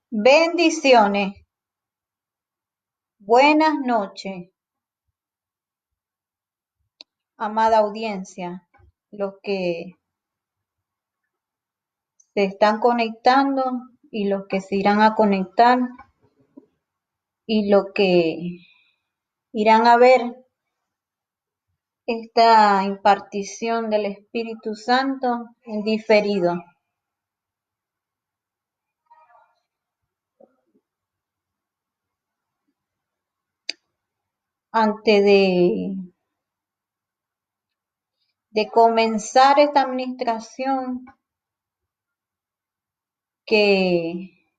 Bendiciones, buenas noches, amada audiencia, los que se están conectando y los que se irán a conectar y los que irán a ver esta impartición del Espíritu Santo en diferido. Antes de comenzar esta administración que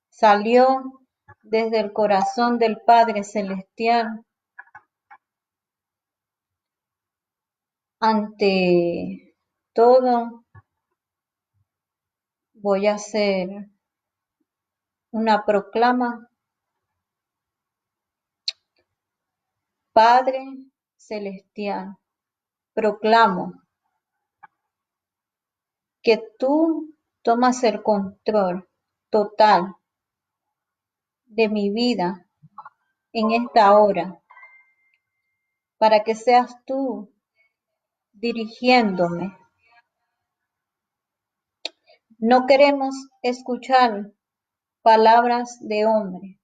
salió desde el corazón del Padre Celestial, ante todo voy a hacer una proclama. Padre Celestial, proclamo que tú tomas el control total de mi vida en esta hora, para que seas tú dirigiéndome. No queremos escuchar palabras de hombre,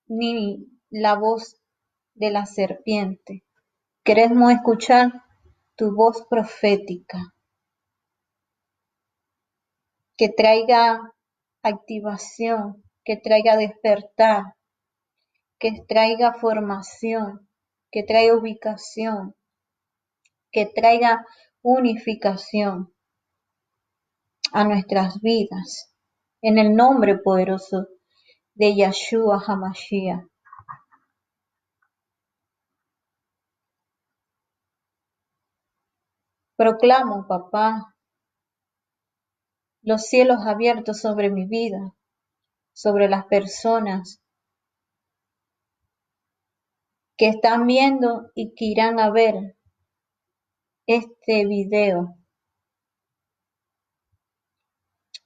ni la voz de la serpiente. Queremos escuchar tu voz profética, que traiga activación, que traiga despertar, que traiga formación, que traiga ubicación, que traiga unificación a nuestras vidas. En el nombre poderoso de Yeshua HaMashiach. Proclamo, papá, los cielos abiertos sobre mi vida, sobre las personas que están viendo y que irán a ver este video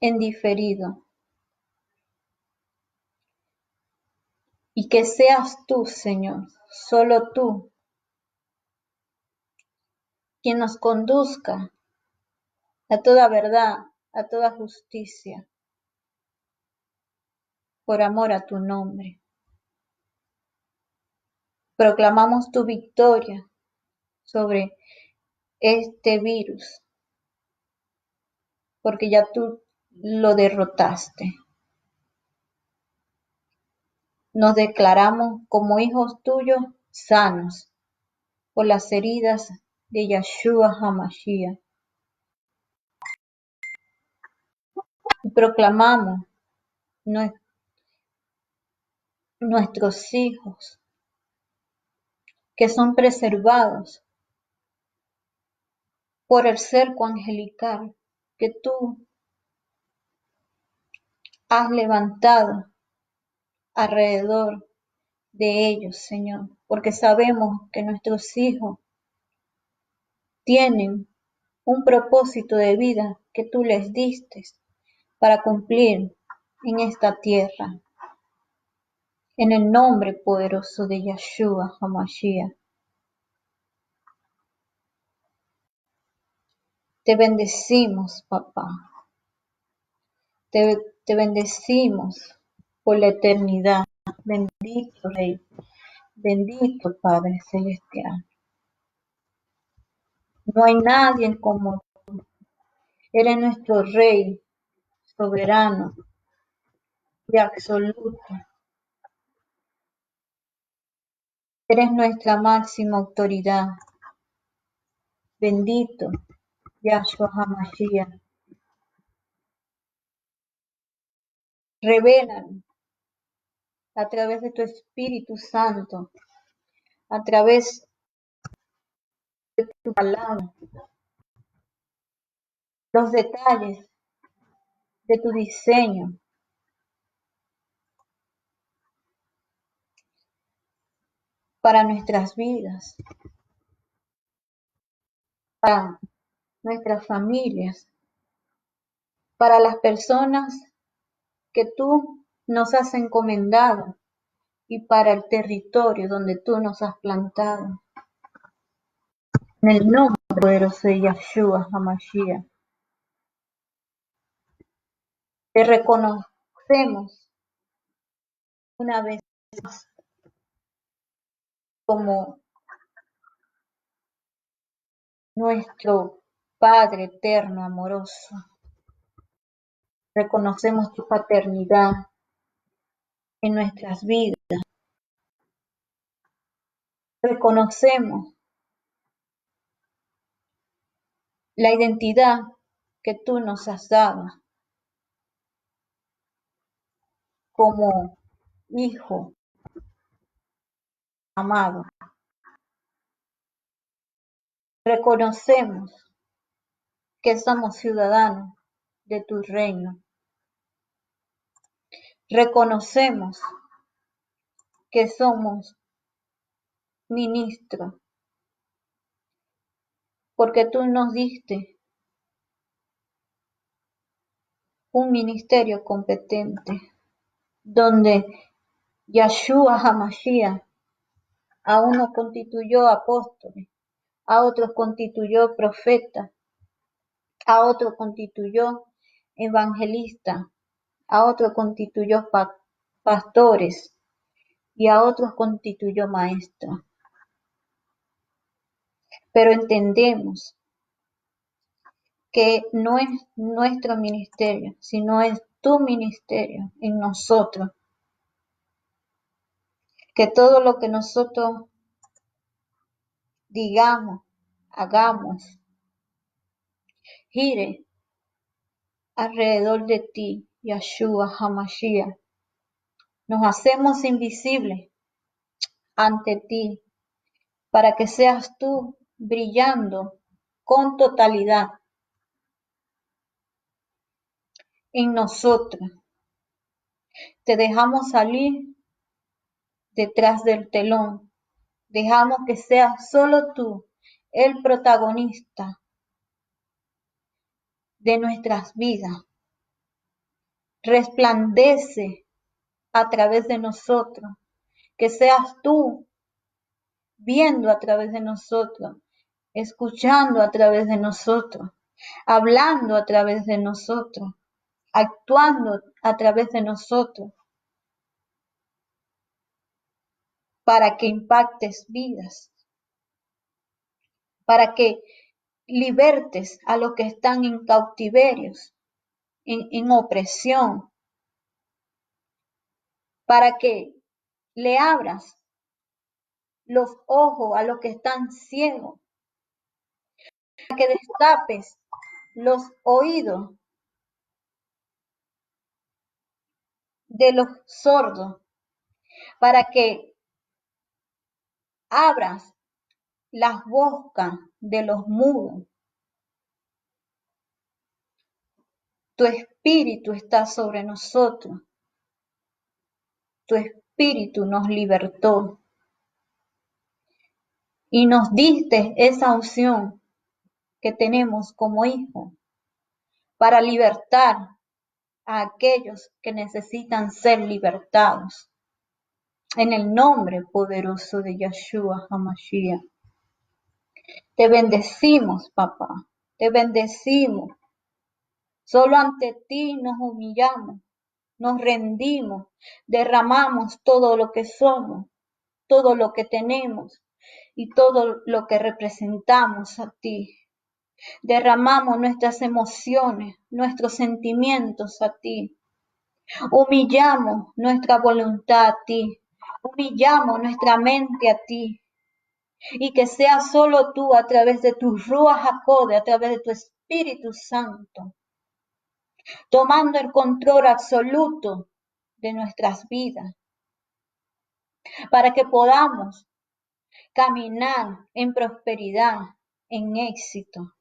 en diferido. Y que seas tú, Señor, solo tú, quien nos conduzca a toda verdad, a toda justicia, por amor a tu nombre. Proclamamos tu victoria sobre este virus, porque ya tú lo derrotaste. Nos declaramos como hijos tuyos sanos por las heridas de Yeshua HaMashiach. Y proclamamos nuestros hijos que son preservados por el cerco angelical que tú has levantado alrededor de ellos, Señor, porque sabemos que nuestros hijos tienen un propósito de vida que tú les diste para cumplir en esta tierra. En el nombre poderoso de Yeshua HaMashiach. Te bendecimos, papá. Te bendecimos por la eternidad. Bendito Rey. Bendito Padre Celestial. No hay nadie como tú. Eres nuestro Rey soberano y absoluto. Eres nuestra máxima autoridad. Bendito Yahshua HaMashiach. Revélanos a través de tu Espíritu Santo, a través de tu palabra, los detalles de tu diseño para nuestras vidas, para nuestras familias, para las personas que tú nos has encomendado y para el territorio donde tú nos has plantado. En el nombre poderoso de Yahshua HaMashiach, te reconocemos una vez más como nuestro Padre eterno, amoroso. Reconocemos tu paternidad en nuestras vidas. Reconocemos la identidad que tú nos has dado como hijo amado. Reconocemos que somos ciudadanos de tu reino. Reconocemos que somos ministros, porque tú nos diste un ministerio competente, donde Yahshua HaMashiach a uno constituyó apóstoles, a otros constituyó profetas, a otro constituyó evangelistas, a otro constituyó pastores y a otros constituyó maestros. Pero entendemos que no es nuestro ministerio, sino es tu ministerio en nosotros. Que todo lo que nosotros digamos, hagamos, gire alrededor de ti, Yahshua HaMashiach. Nos hacemos invisibles ante ti para que seas tú brillando con totalidad en nosotros. Te dejamos salir detrás del telón. Dejamos que seas solo tú el protagonista de nuestras vidas. Resplandece a través de nosotros. Que seas tú viendo a través de nosotros, escuchando a través de nosotros, hablando a través de nosotros, actuando a través de nosotros, para que impactes vidas, para que libertes a los que están en cautiverios, en opresión, para que le abras los ojos a los que están ciegos, para que destapes los oídos de los sordos, para que abras las bocas de los mudos. Tu espíritu está sobre nosotros. Tu espíritu nos libertó. Y nos diste esa unción que tenemos como hijos para libertar a aquellos que necesitan ser libertados. En el nombre poderoso de Yahshua HaMashiach. Te bendecimos, papá. Te bendecimos. Solo ante ti nos humillamos, nos rendimos, derramamos todo lo que somos, todo lo que tenemos y todo lo que representamos a ti. Derramamos nuestras emociones, nuestros sentimientos a ti. Humillamos nuestra voluntad a ti. Humillamos nuestra mente a ti. Y que sea solo tú a través de tu Ruach HaKodesh, a través de tu Espíritu Santo, tomando el control absoluto de nuestras vidas, para que podamos caminar en prosperidad, en éxito,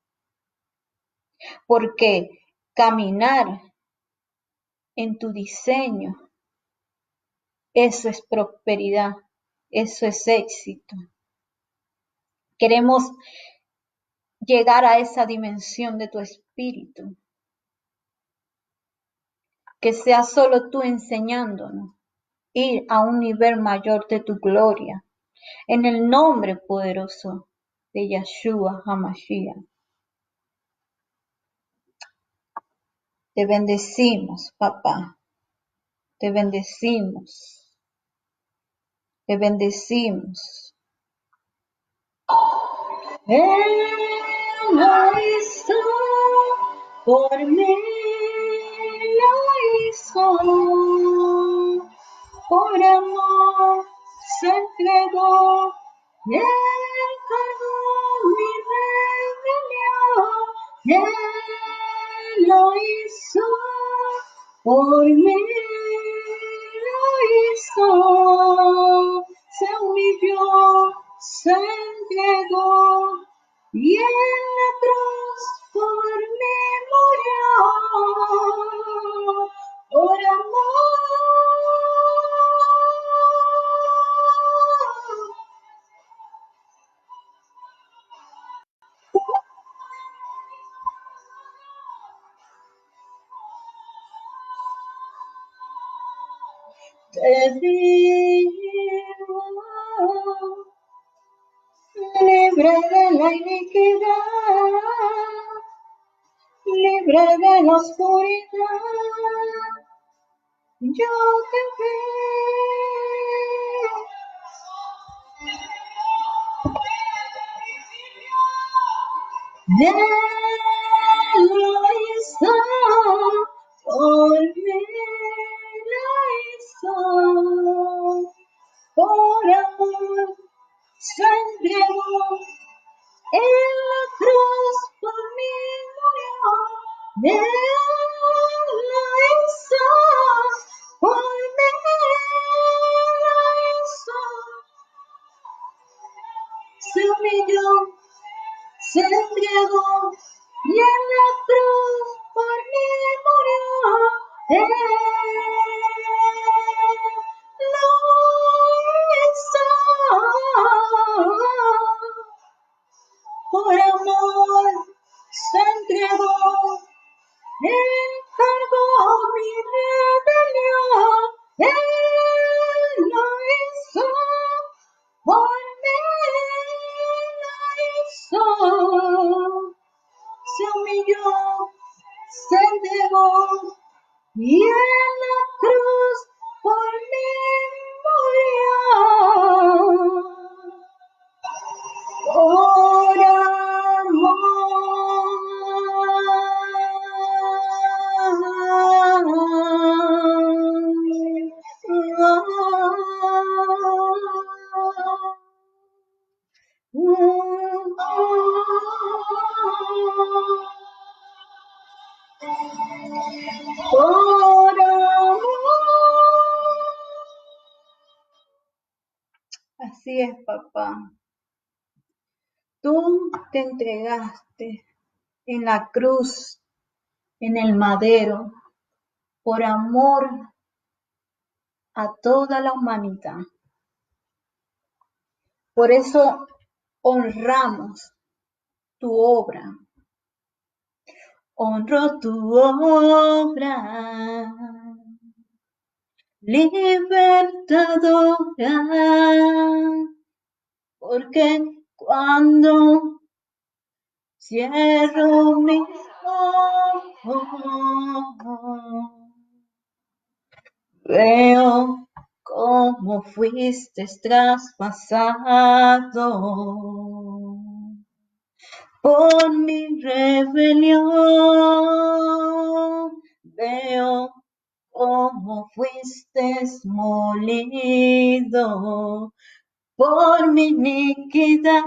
porque caminar en tu diseño, eso es prosperidad, eso es éxito. Queremos llegar a esa dimensión de tu espíritu, que sea solo tú enseñándonos ir a un nivel mayor de tu gloria. En el nombre poderoso de Yeshua HaMashiach. Te bendecimos, papá. Te bendecimos. Te bendecimos. Él lo hizo por mí, lo hizo por amor, se entregó y él cargó mi rebelión. Él lo hizo por mí, lo hizo, se humilló, se entregó y en la cruz por mí murió, por amor. Te digo, libre de la iniquidad, libre de la oscuridad, yo te veo. Él lo hizo por mí, lo hizo por amor, se entregó en la cruz por mí murió. Él lo hizo por mí, lo hizo, se humilló, se entregó y en la cruz por mí murió. Él lo hizo por amor, se entregó, él cargó mi rebelión. Él lo hizo por mí, lo hizo, se humilló, se entregó y en la cruz por mí murió. Por amor. Así es, papá. Tú te entregaste en la cruz, en el madero, por amor a toda la humanidad. Por eso honramos tu obra. Honro tu obra, libertadora, porque cuando cierro mis ojos, veo cómo fuiste traspasado por mi rebelión. Veo cómo fuiste molido por mi iniquidad.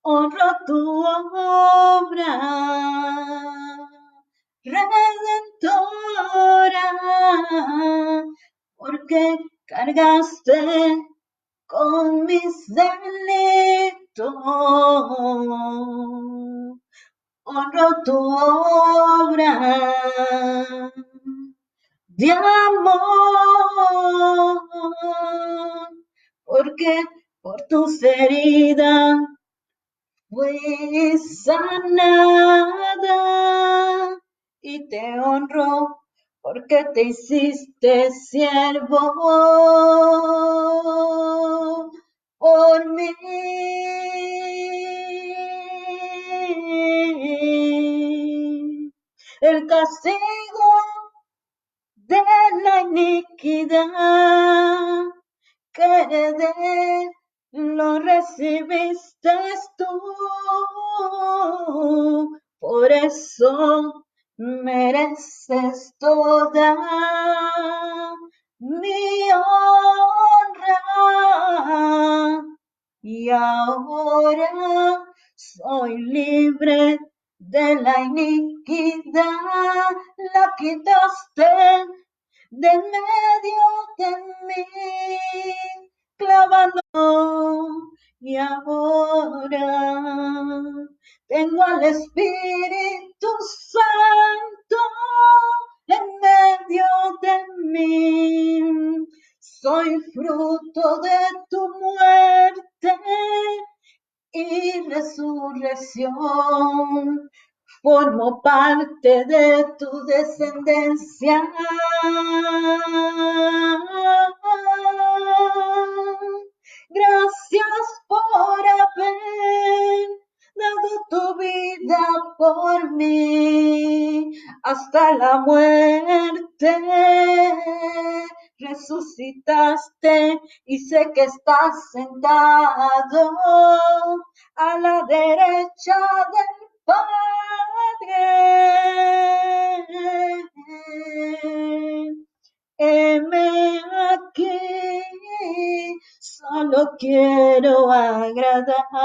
Honro tu obra redentora, porque cargaste con mis delitos. Honro tu obra de amor, porque por tus heridas fui sanada y te honro porque te hiciste siervo por mí. El castigo de la iniquidad que heredé lo recibiste tú. Por eso mereces toda mi honra. Y ahora soy libre de la iniquidad, la quitaste de medio de mí, clavando. Y ahora tengo al Espíritu Santo en medio de mí. Soy fruto de tu muerte y resurrección. Formo parte de tu descendencia. Gracias por haber dado tu vida por mí hasta la muerte. Resucitaste y sé que estás sentado a la derecha del Padre. Heme aquí, solo quiero agradarte,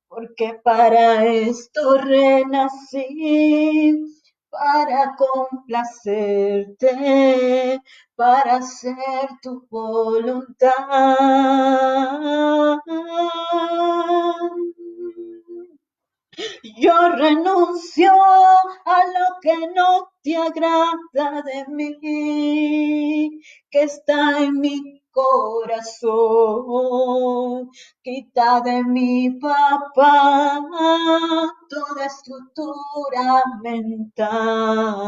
porque para esto renací, para complacerte, para hacer tu voluntad. Yo renuncio a lo que no te agrada de mí, que está en mi corazón. Quita de mi papá toda estructura mental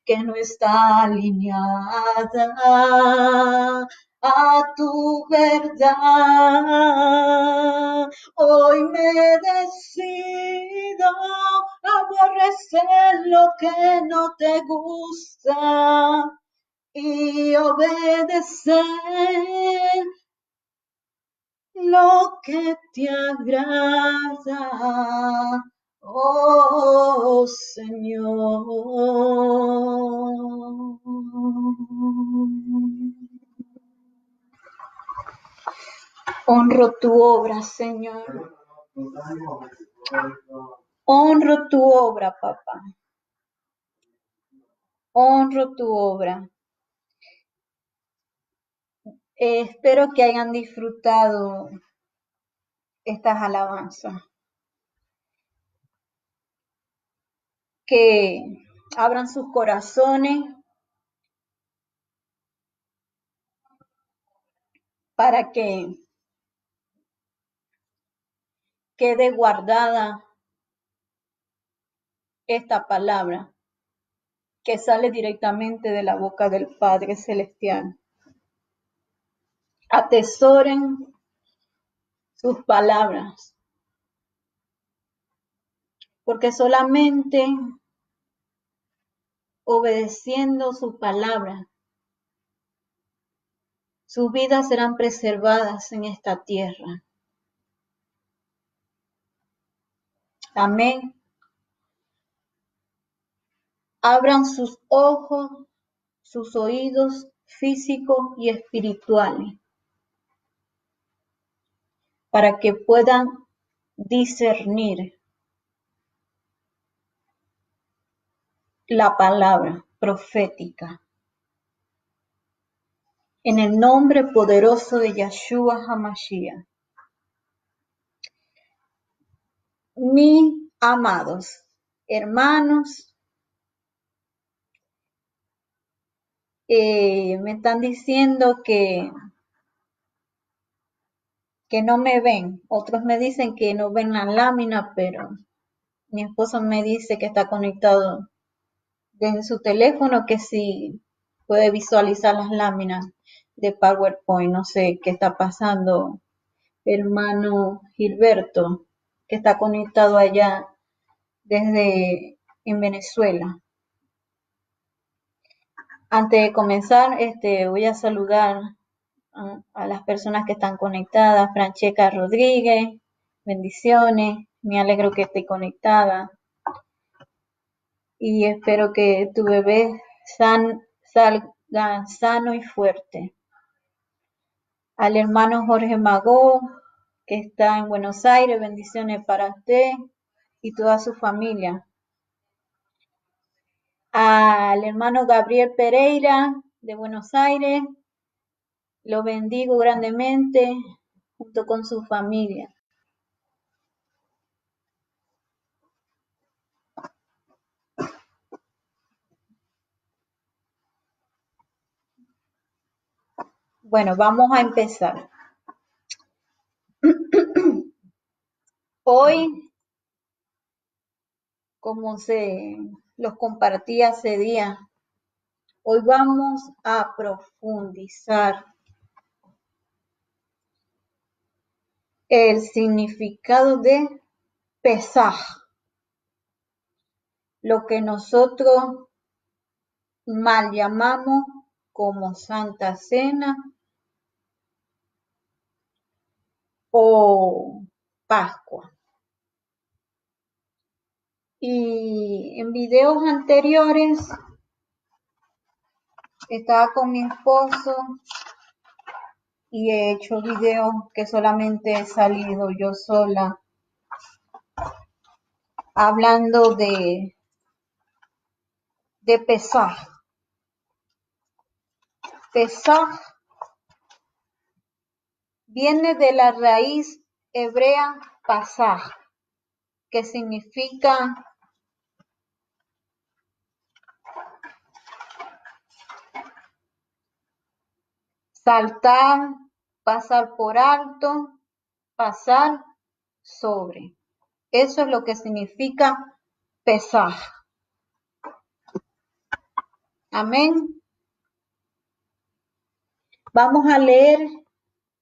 que no está alineada a tu verdad. Hoy me decido aborrecer lo que no te gusta y obedecer lo que te agrada, oh Señor. Honro tu obra, Señor. Honro tu obra, papá. Honro tu obra. Espero que hayan disfrutado estas alabanzas. Que abran sus corazones para que quede guardada esta palabra que sale directamente de la boca del Padre Celestial. Atesoren sus palabras, porque solamente obedeciendo su palabra, sus vidas serán preservadas en esta tierra. Amén. Abran sus ojos, sus oídos físicos y espirituales para que puedan discernir la palabra profética. En el nombre poderoso de Yeshua HaMashiach. Mis amados hermanos, me están diciendo que que no me ven. Otros me dicen que no ven la lámina, pero mi esposo me dice que está conectado desde su teléfono, que sí puede visualizar las láminas de PowerPoint. No sé qué está pasando, hermano Gilberto, que está conectado allá desde en Venezuela. Antes de comenzar, voy a saludar a las personas que están conectadas. Francesca Rodríguez, bendiciones, me alegro que esté conectada y espero que tu bebé salga sano y fuerte. Al hermano Jorge Magó, que está en Buenos Aires, bendiciones para usted y toda su familia. Al hermano Gabriel Pereira, de Buenos Aires, lo bendigo grandemente junto con su familia. Bueno, vamos a empezar. Hoy, como se los compartí hace día, hoy vamos a profundizar el significado de Pesaj, lo que nosotros mal llamamos como Santa Cena o Pascua. Y en videos anteriores estaba con mi esposo y he hecho videos que solamente he salido yo sola hablando de Pesaj. Pesaj viene de la raíz hebrea pasaj, que significa saltar, pasar por alto, pasar sobre. Eso es lo que significa Pesaj. Amén. Vamos a leer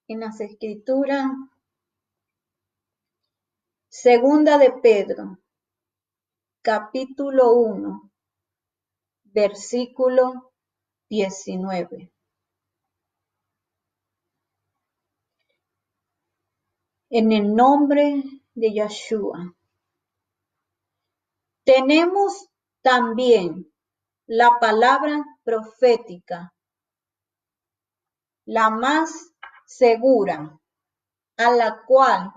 en las escrituras Segunda de Pedro, capítulo 1, versículo 19. En el nombre de Yeshua. Tenemos también la palabra profética, la más segura, a la cual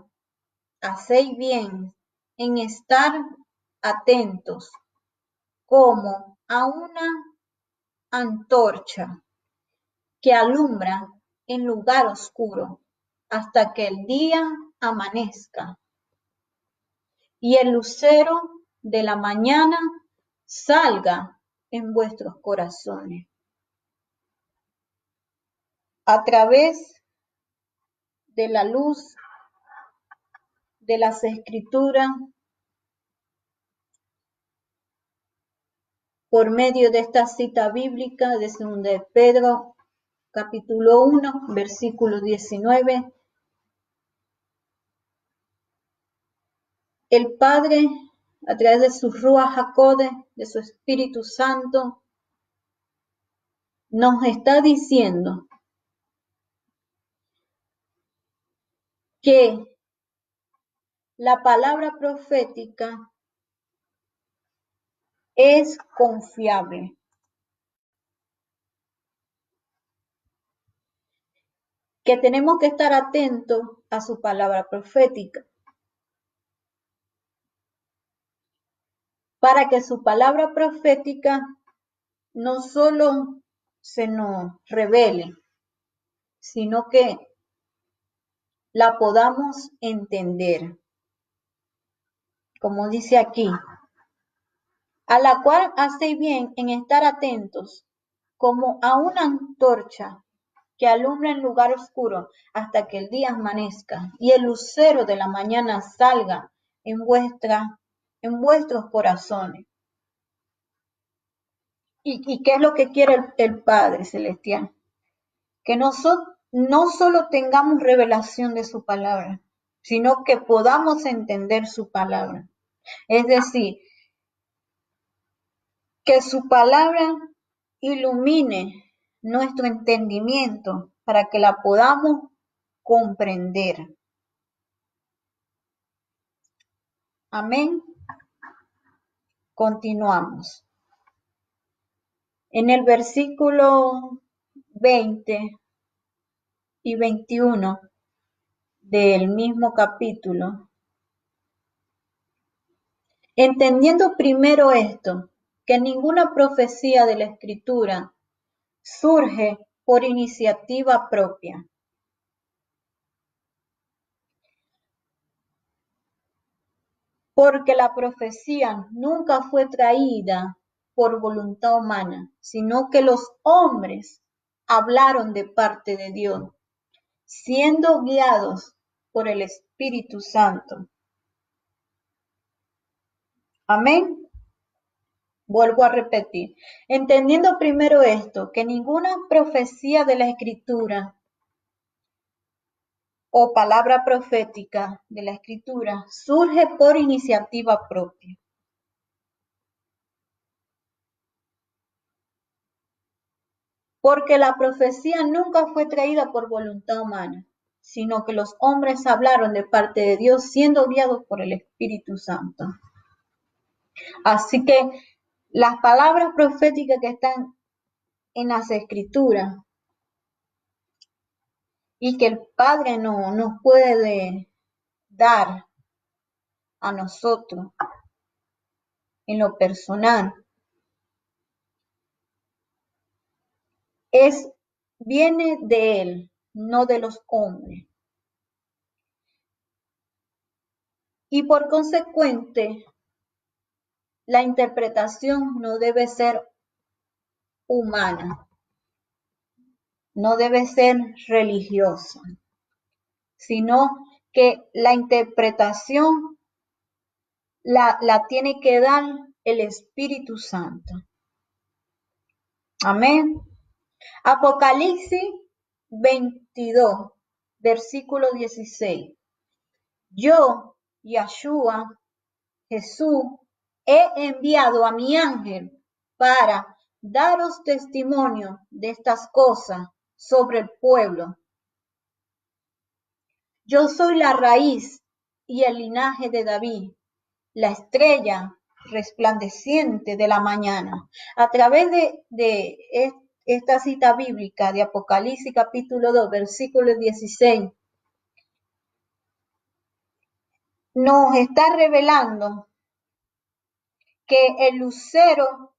hacéis bien en estar atentos, como a una antorcha que alumbra en lugar oscuro hasta que el día amanezca y el lucero de la mañana salga en vuestros corazones. A través de la luz de las escrituras, por medio de esta cita bíblica de 2 de Pedro, capítulo 1, versículo 19, el Padre, a través de su Ruach HaKodesh, de su Espíritu Santo, nos está diciendo que la palabra profética es confiable. Que tenemos que estar atentos a su palabra profética, para que su palabra profética no solo se nos revele, sino que la podamos entender. Como dice aquí, a la cual hacéis bien en estar atentos, como a una antorcha que alumbra en lugar oscuro hasta que el día amanezca y el lucero de la mañana salga en vuestros corazones. ¿Y qué es lo que quiere el Padre Celestial? Que nosotros no solo tengamos revelación de su palabra, sino que podamos entender su palabra. Es decir, que su palabra ilumine nuestro entendimiento para que la podamos comprender. Amén. Continuamos. En el versículo 20 y 21 del mismo capítulo, entendiendo primero esto, que ninguna profecía de la Escritura surge por iniciativa propia. Porque la profecía nunca fue traída por voluntad humana, sino que los hombres hablaron de parte de Dios, siendo guiados por el Espíritu Santo. Amén. Vuelvo a repetir, entendiendo primero esto, que ninguna profecía de la Escritura o palabra profética de la Escritura surge por iniciativa propia. Porque la profecía nunca fue traída por voluntad humana, sino que los hombres hablaron de parte de Dios siendo guiados por el Espíritu Santo. Así que las palabras proféticas que están en las Escrituras y que el Padre nos puede dar a nosotros en lo personal, viene de Él, no de los hombres. Y por consecuente, la interpretación no debe ser humana, no debe ser religiosa, sino que la interpretación la tiene que dar el Espíritu Santo. Amén. Apocalipsis 22, versículo 16. Yo, Yahshua, Jesús, he enviado a mi ángel para daros testimonio de estas cosas sobre el pueblo. Yo soy la raíz y el linaje de David, la estrella resplandeciente de la mañana. A través de esta cita bíblica de Apocalipsis capítulo 2, versículo 16, nos está revelando que el lucero,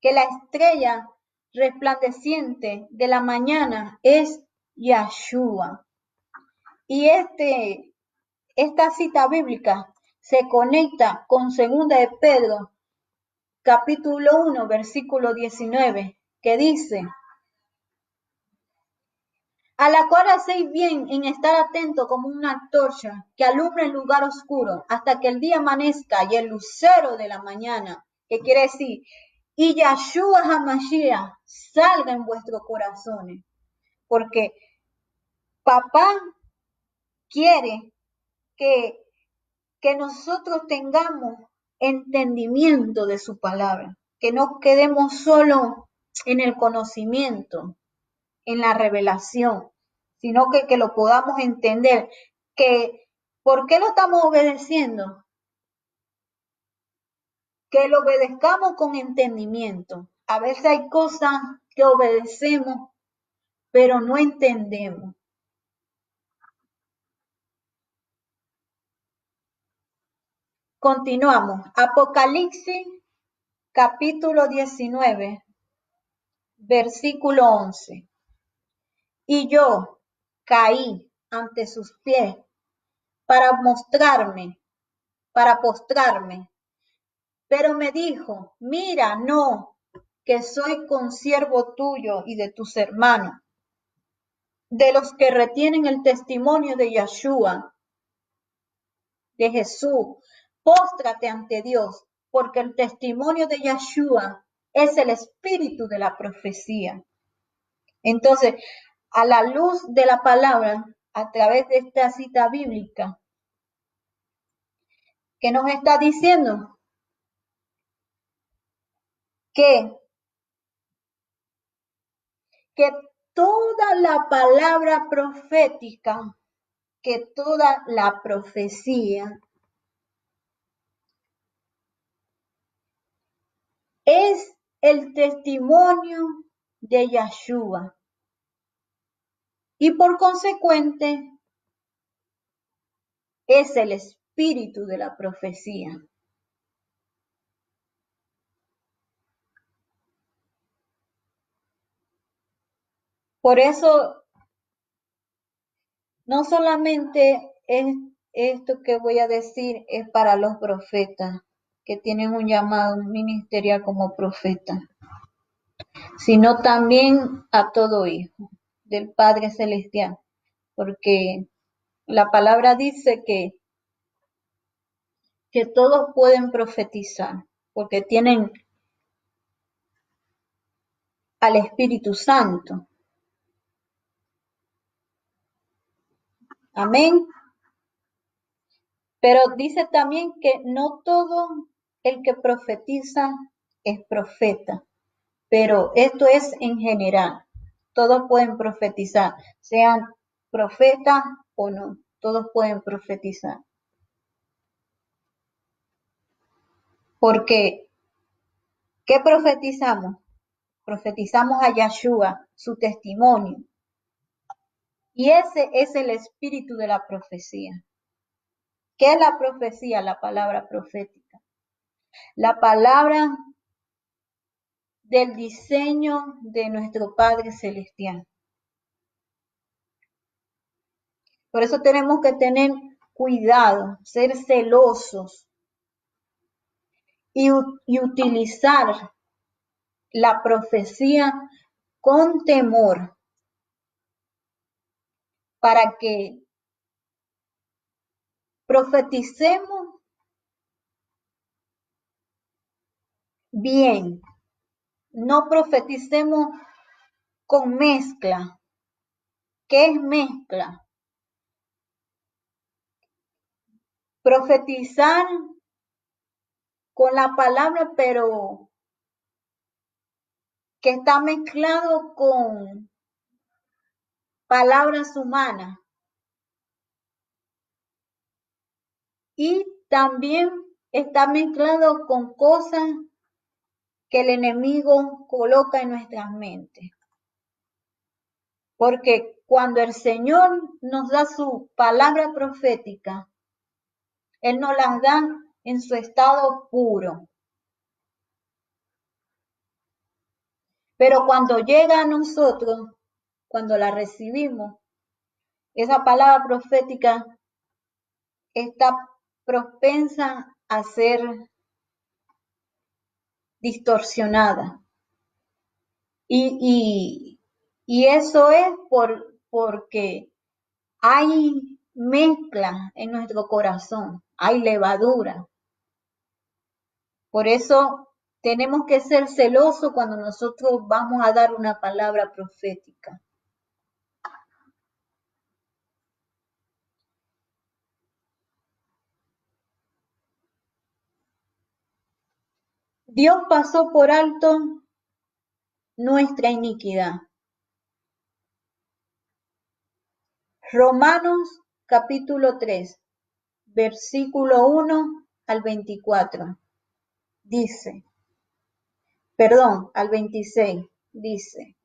que la estrella resplandeciente de la mañana es Yahshua. Y esta cita bíblica se conecta con 2 de Pedro, capítulo 1, versículo 19, que dice: a la cual hacéis bien en estar atento como una antorcha que alumbra en lugar oscuro hasta que el día amanezca y el lucero de la mañana, que quiere decir, y Yahshua HaMashiach salga en vuestros corazones, porque papá quiere que nosotros tengamos entendimiento de su palabra, que no quedemos solo en el conocimiento, en la revelación, sino que lo podamos entender, que ¿por qué lo estamos obedeciendo? Que lo obedezcamos con entendimiento. A veces hay cosas que obedecemos, pero no entendemos. Continuamos. Apocalipsis, capítulo 19, versículo 11. Y yo caí ante sus pies para postrarme. Pero me dijo, mira, no, que soy consiervo tuyo y de tus hermanos, de los que retienen el testimonio de Yeshua, de Jesús. Póstrate ante Dios, porque el testimonio de Yeshua es el espíritu de la profecía. Entonces, a la luz de la palabra, a través de esta cita bíblica, ¿qué nos está diciendo? Que toda la palabra profética, que toda la profecía es el testimonio de Yeshua. Y por consecuente, es el espíritu de la profecía. Por eso, no solamente es esto que voy a decir es para los profetas, que tienen un llamado ministerial como profeta, sino también a todo hijo del Padre Celestial, porque la palabra dice que todos pueden profetizar, porque tienen al Espíritu Santo. Amén. Pero dice también que no todo el que profetiza es profeta, pero esto es en general. Todos pueden profetizar, sean profetas o no, todos pueden profetizar. Porque, ¿qué profetizamos? Profetizamos a Yeshua, su testimonio. Y ese es el espíritu de la profecía. ¿Qué es la profecía? La palabra profética. La palabra del diseño de nuestro Padre Celestial. Por eso tenemos que tener cuidado, ser celosos y utilizar la profecía con temor para que profeticemos bien, no profeticemos con mezcla. ¿Qué es mezcla? Profetizar con la palabra, pero que está mezclado con palabras humanas. Y también está mezclado con cosas que el enemigo coloca en nuestras mentes. Porque cuando el Señor nos da su palabra profética, Él nos las da en su estado puro. Pero cuando llega a nosotros, cuando la recibimos, esa palabra profética está propensa a ser distorsionada. Y eso es porque hay mezcla en nuestro corazón, hay levadura. Por eso tenemos que ser celosos cuando nosotros vamos a dar una palabra profética. Dios pasó por alto nuestra iniquidad. Romanos capítulo 3, versículo 1 al 24. Dice, al 26, dice,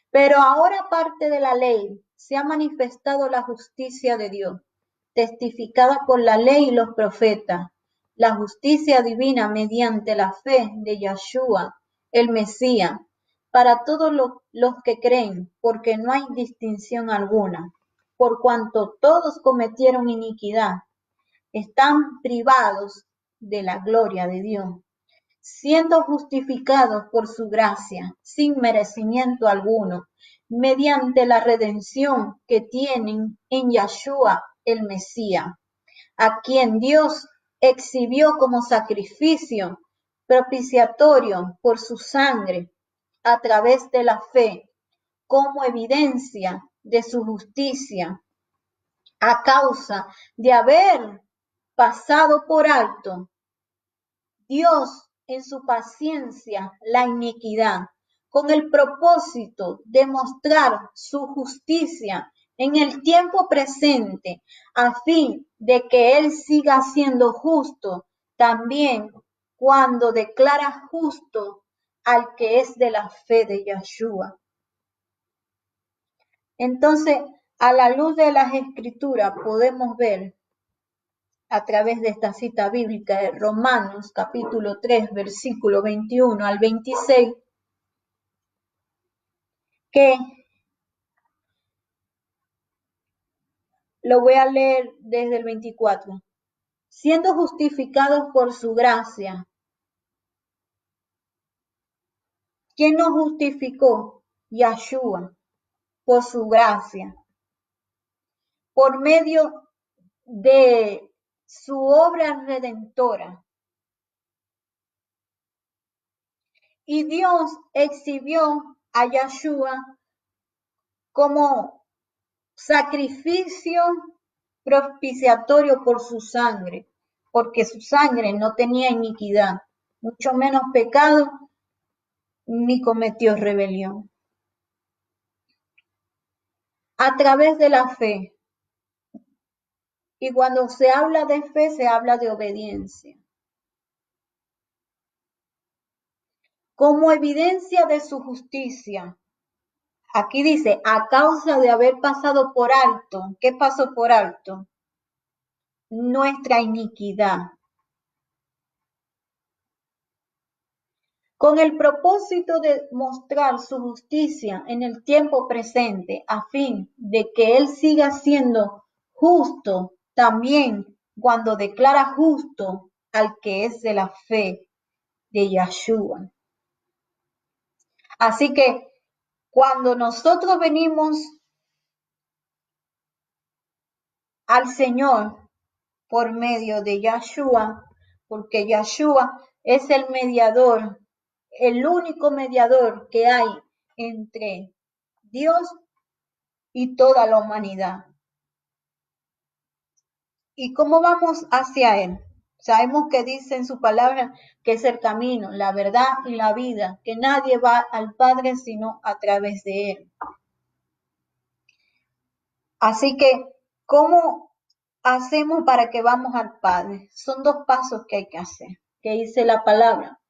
pero ahora aparte de la ley se ha manifestado la justicia de Dios, testificada por la ley y los profetas, la justicia divina mediante la fe de Yeshua, el Mesías, para todos los que creen, porque no hay distinción alguna, por cuanto todos cometieron iniquidad, están privados de la gloria de Dios, siendo justificados por su gracia, sin merecimiento alguno, mediante la redención que tienen en Yahshua el Mesías, a quien Dios exhibió como sacrificio propiciatorio por su sangre a través de la fe, como evidencia de su justicia, a causa de haber pasado por alto Dios en su paciencia la iniquidad, con el propósito de mostrar su justicia en el tiempo presente, a fin de que Él siga siendo justo también cuando declara justo al que es de la fe de Yahshua. Entonces, a la luz de las Escrituras podemos ver a través de esta cita bíblica de Romanos capítulo 3, versículo 21 al 26, que lo voy a leer desde el 24. Siendo justificados por su gracia. ¿Quién nos justificó? Yahshua, por su gracia. Por medio de su obra redentora. Y Dios exhibió a Yahshua como sacrificio propiciatorio por su sangre, porque su sangre no tenía iniquidad, mucho menos pecado, ni cometió rebelión. A través de la fe. Y cuando se habla de fe, se habla de obediencia. Como evidencia de su justicia. Aquí dice, a causa de haber pasado por alto. ¿Qué pasó por alto? Nuestra iniquidad. Con el propósito de mostrar su justicia en el tiempo presente, a fin de que Él siga siendo justo también cuando declara justo al que es de la fe de Yahshua. Así que cuando nosotros venimos al Señor por medio de Yahshua, porque Yahshua es el mediador, el único mediador que hay entre Dios y toda la humanidad. ¿Y cómo vamos hacia Él? Sabemos que dice en su palabra que es el camino, la verdad y la vida, que nadie va al Padre sino a través de Él. Así que, ¿cómo hacemos para que vamos al Padre? Son dos pasos que hay que hacer, que dice la palabra.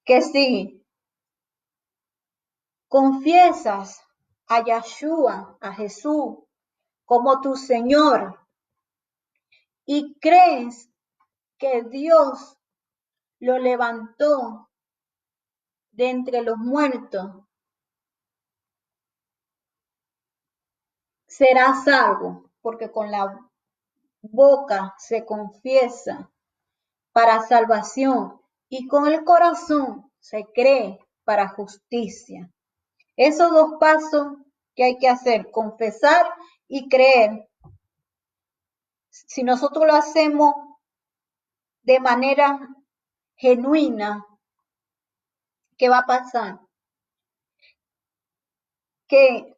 Que si confiesas a Yahshua, a Jesús, como tu Señor, y crees que Dios lo levantó de entre los muertos, serás salvo, porque con la boca se confiesa para salvación y con el corazón se cree para justicia. Esos dos pasos que hay que hacer, confesar y creer. Si nosotros lo hacemos de manera genuina, ¿qué va a pasar? Que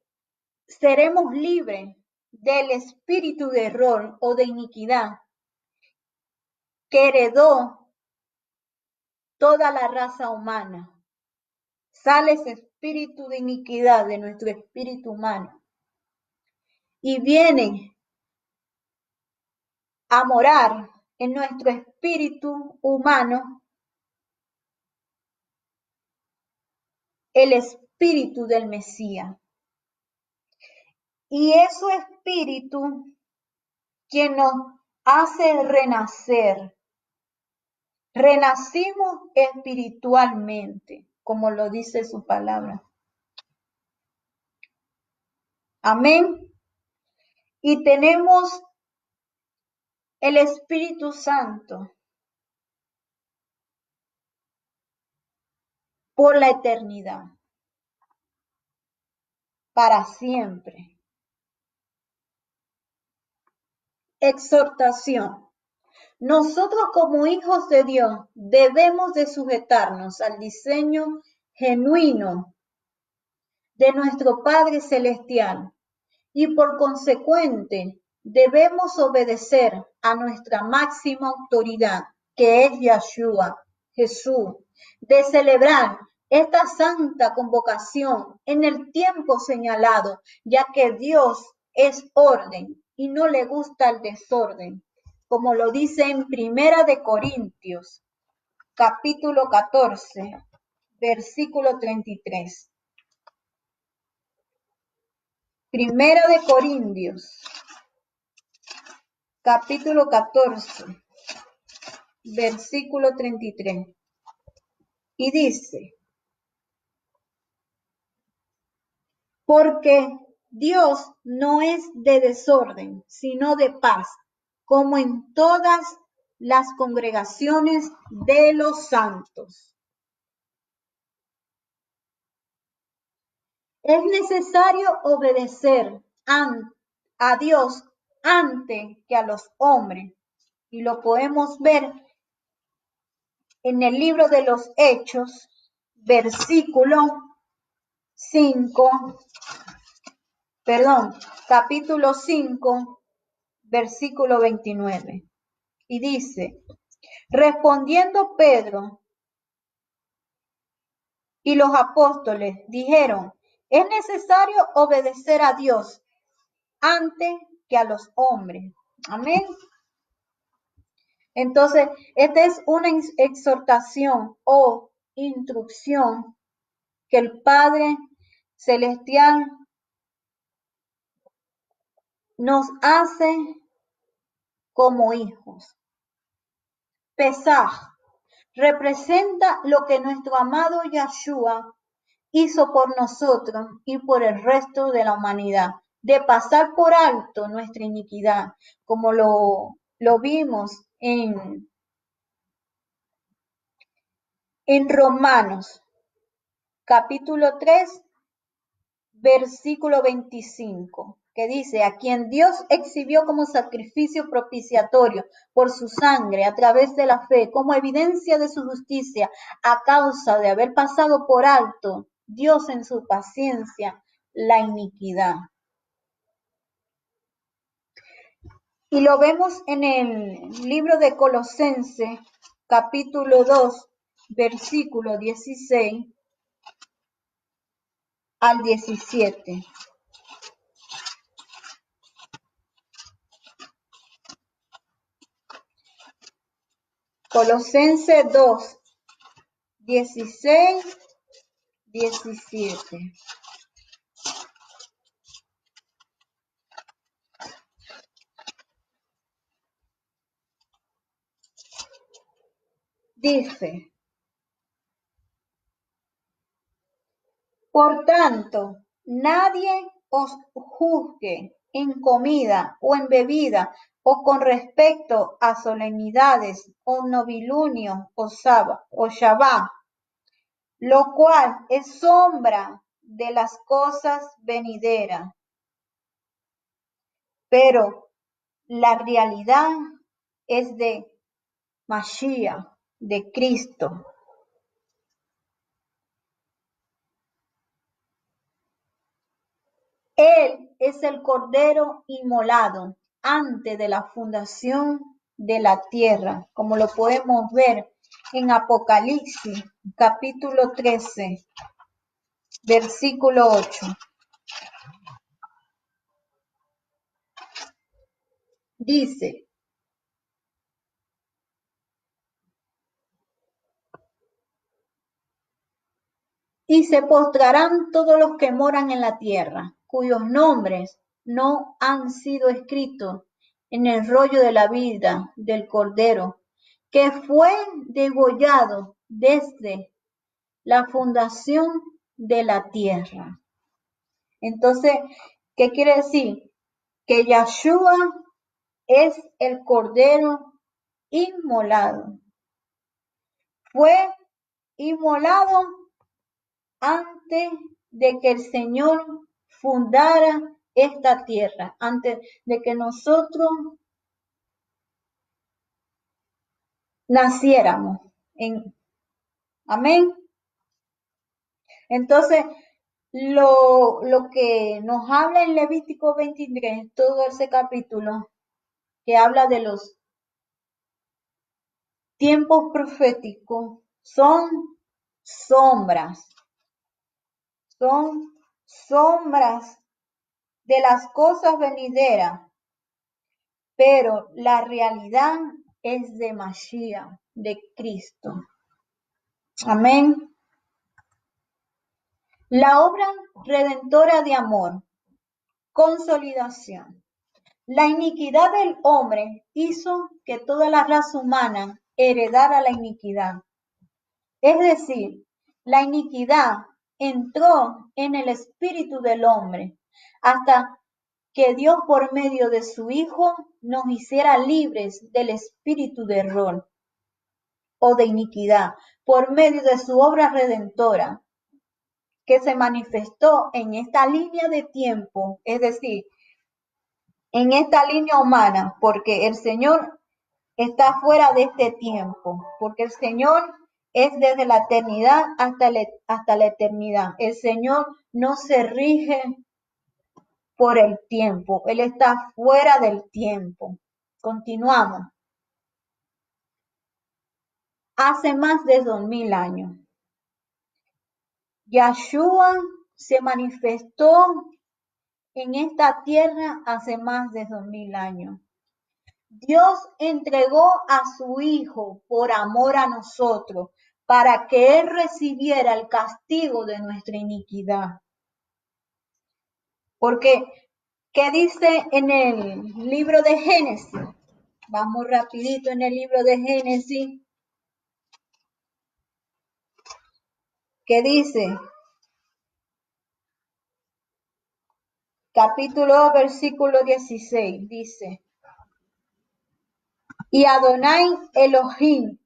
seremos libres del espíritu de error o de iniquidad que heredó toda la raza humana. Sale ese espíritu de iniquidad de nuestro espíritu humano y viene a morar en nuestro espíritu humano el espíritu del Mesías. Y ese espíritu quien nos hace renacer. Renacimos espiritualmente, como lo dice su palabra. Amén. Y tenemos el Espíritu Santo por la eternidad. para siempre. Exhortación. Nosotros como hijos de Dios debemos de sujetarnos al diseño genuino de nuestro Padre Celestial y por consecuente debemos obedecer a nuestra máxima autoridad, que es Yahshua, Jesús, de celebrar esta santa convocación en el tiempo señalado, ya que Dios es orden y no le gusta el desorden, como lo dice en Primera de Corintios, capítulo 14, versículo 33. Primera de Corintios, capítulo 14, versículo 33. Y dice, porque Dios no es de desorden, sino de paz, como en todas las congregaciones de los santos. Es necesario obedecer a Dios antes que a los hombres. Y lo podemos ver en el libro de los Hechos, capítulo 5, versículo 29. Y dice, respondiendo Pedro y los apóstoles dijeron, es necesario obedecer a Dios antes que a los hombres. Amén. Entonces, esta es una exhortación o instrucción que el Padre Celestial nos hace como hijos. Pesaj representa lo que nuestro amado Yahshua hizo por nosotros y por el resto de la humanidad, de pasar por alto nuestra iniquidad, como lo vimos en Romanos, capítulo 3, versículo 25, que dice, a quien Dios exhibió como sacrificio propiciatorio por su sangre a través de la fe, como evidencia de su justicia, a causa de haber pasado por alto Dios en su paciencia la iniquidad. Y lo vemos en el libro de Colosenses, capítulo 2, versículo 16 al 17. Colosenses 2, 16, 17. Dice, por tanto, nadie os juzgue en comida o en bebida o con respecto a solemnidades o novilunio o Shabbat, lo cual es sombra de las cosas venideras. Pero la realidad es de Mashiach, de Cristo. Él es el Cordero inmolado antes de la fundación de la tierra, como lo podemos ver en Apocalipsis, capítulo 13, versículo 8. Dice, y se postrarán todos los que moran en la tierra, cuyos nombres no han sido escritos en el rollo de la vida del Cordero, que fue degollado desde la fundación de la tierra. Entonces, ¿qué quiere decir? Que Yahshua es el Cordero inmolado. Fue inmolado antes de que el Señor fundara esta tierra, antes de que nosotros naciéramos. Amén. Entonces, lo que nos habla en Levítico 23, todo ese capítulo, que habla de los tiempos proféticos, son sombras de las cosas venideras, pero la realidad es de Mashiach, de Cristo. Amén. La obra redentora de amor, consolidación. La iniquidad del hombre hizo que toda la raza humana heredara la iniquidad. Es decir, la iniquidad entró en el espíritu del hombre hasta que Dios por medio de su Hijo nos hiciera libres del espíritu de error o de iniquidad por medio de su obra redentora que se manifestó en esta línea de tiempo, es decir, en esta línea humana, porque el Señor está fuera de este tiempo, porque el Señor es desde la eternidad hasta la eternidad. El Señor no se rige por el tiempo, Él está fuera del tiempo. Continuamos. Hace más de 2000 años, Yahshua se manifestó en esta tierra hace más de 2000 años. Dios entregó a su Hijo por amor a nosotros, para que Él recibiera el castigo de nuestra iniquidad. Porque, ¿qué dice en el libro de Génesis? Vamos rapidito en el libro de Génesis. ¿Qué dice? Capítulo 2, versículo 16, dice: Y Adonai Elohim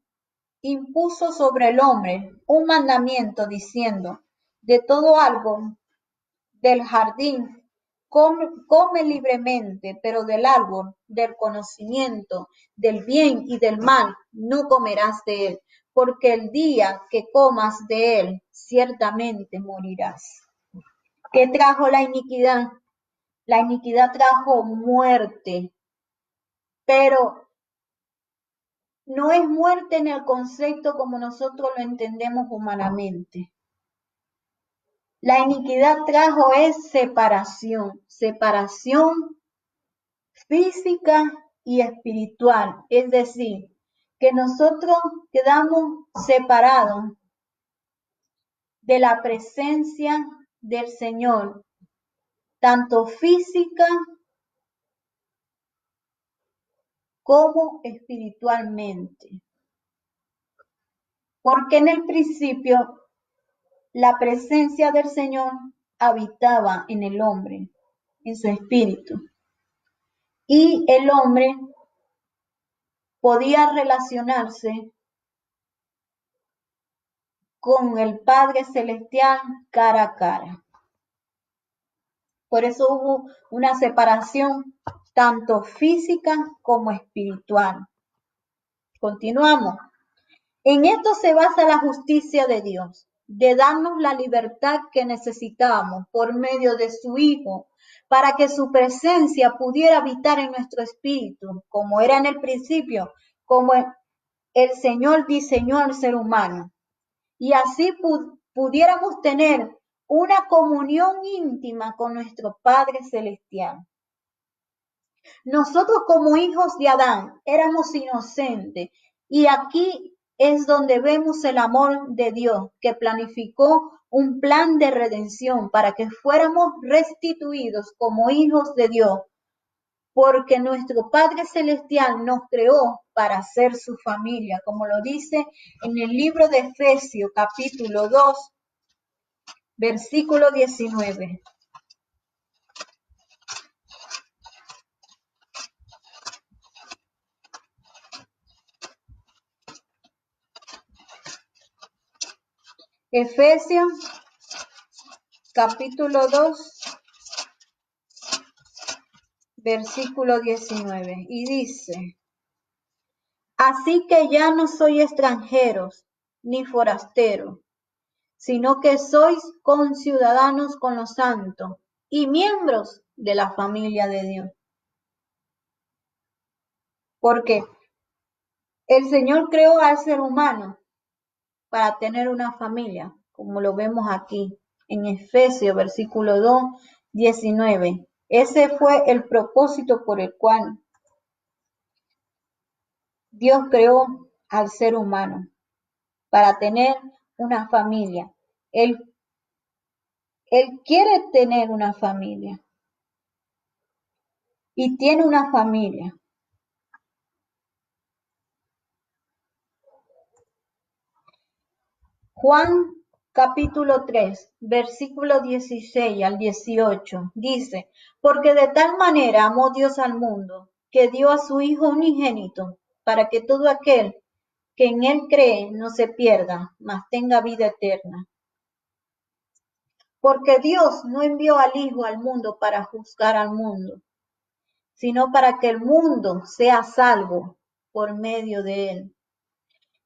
impuso sobre el hombre un mandamiento diciendo: de todo árbol del jardín come libremente, pero del árbol del conocimiento del bien y del mal no comerás de él, porque el día que comas de él ciertamente morirás. ¿Qué trajo la iniquidad? La iniquidad trajo muerte, pero no es muerte en el concepto como nosotros lo entendemos humanamente. La iniquidad trajo es separación física y espiritual, es decir, que nosotros quedamos separados de la presencia del Señor, tanto física como espiritualmente. Porque en el principio la presencia del Señor habitaba en el hombre, en su espíritu. Y el hombre podía relacionarse con el Padre Celestial cara a cara. Por eso hubo una separación tanto física como espiritual. Continuamos. En esto se basa la justicia de Dios, de darnos la libertad que necesitábamos por medio de su Hijo, para que su presencia pudiera habitar en nuestro espíritu, como era en el principio, como el Señor diseñó al ser humano. Y así pudiéramos tener una comunión íntima con nuestro Padre Celestial. Nosotros como hijos de Adán éramos inocentes y aquí es donde vemos el amor de Dios que planificó un plan de redención para que fuéramos restituidos como hijos de Dios, porque nuestro Padre Celestial nos creó para ser su familia, como lo dice en el libro de Efesios capítulo 2, versículo 19. Efesios capítulo 2, versículo 19, y dice: Así que ya no sois extranjeros ni forasteros, sino que sois conciudadanos con los santos y miembros de la familia de Dios. Porque el Señor creó al ser humano para tener una familia, como lo vemos aquí en Efesios versículo 2, 19. Ese fue el propósito por el cual Dios creó al ser humano, para tener una familia. Él quiere tener una familia y tiene una familia. Juan capítulo 3, versículo 16 al 18 dice: Porque de tal manera amó Dios al mundo, que dio a su Hijo unigénito, para que todo aquel que en él cree no se pierda, mas tenga vida eterna. Porque Dios no envió al Hijo al mundo para juzgar al mundo, sino para que el mundo sea salvo por medio de él.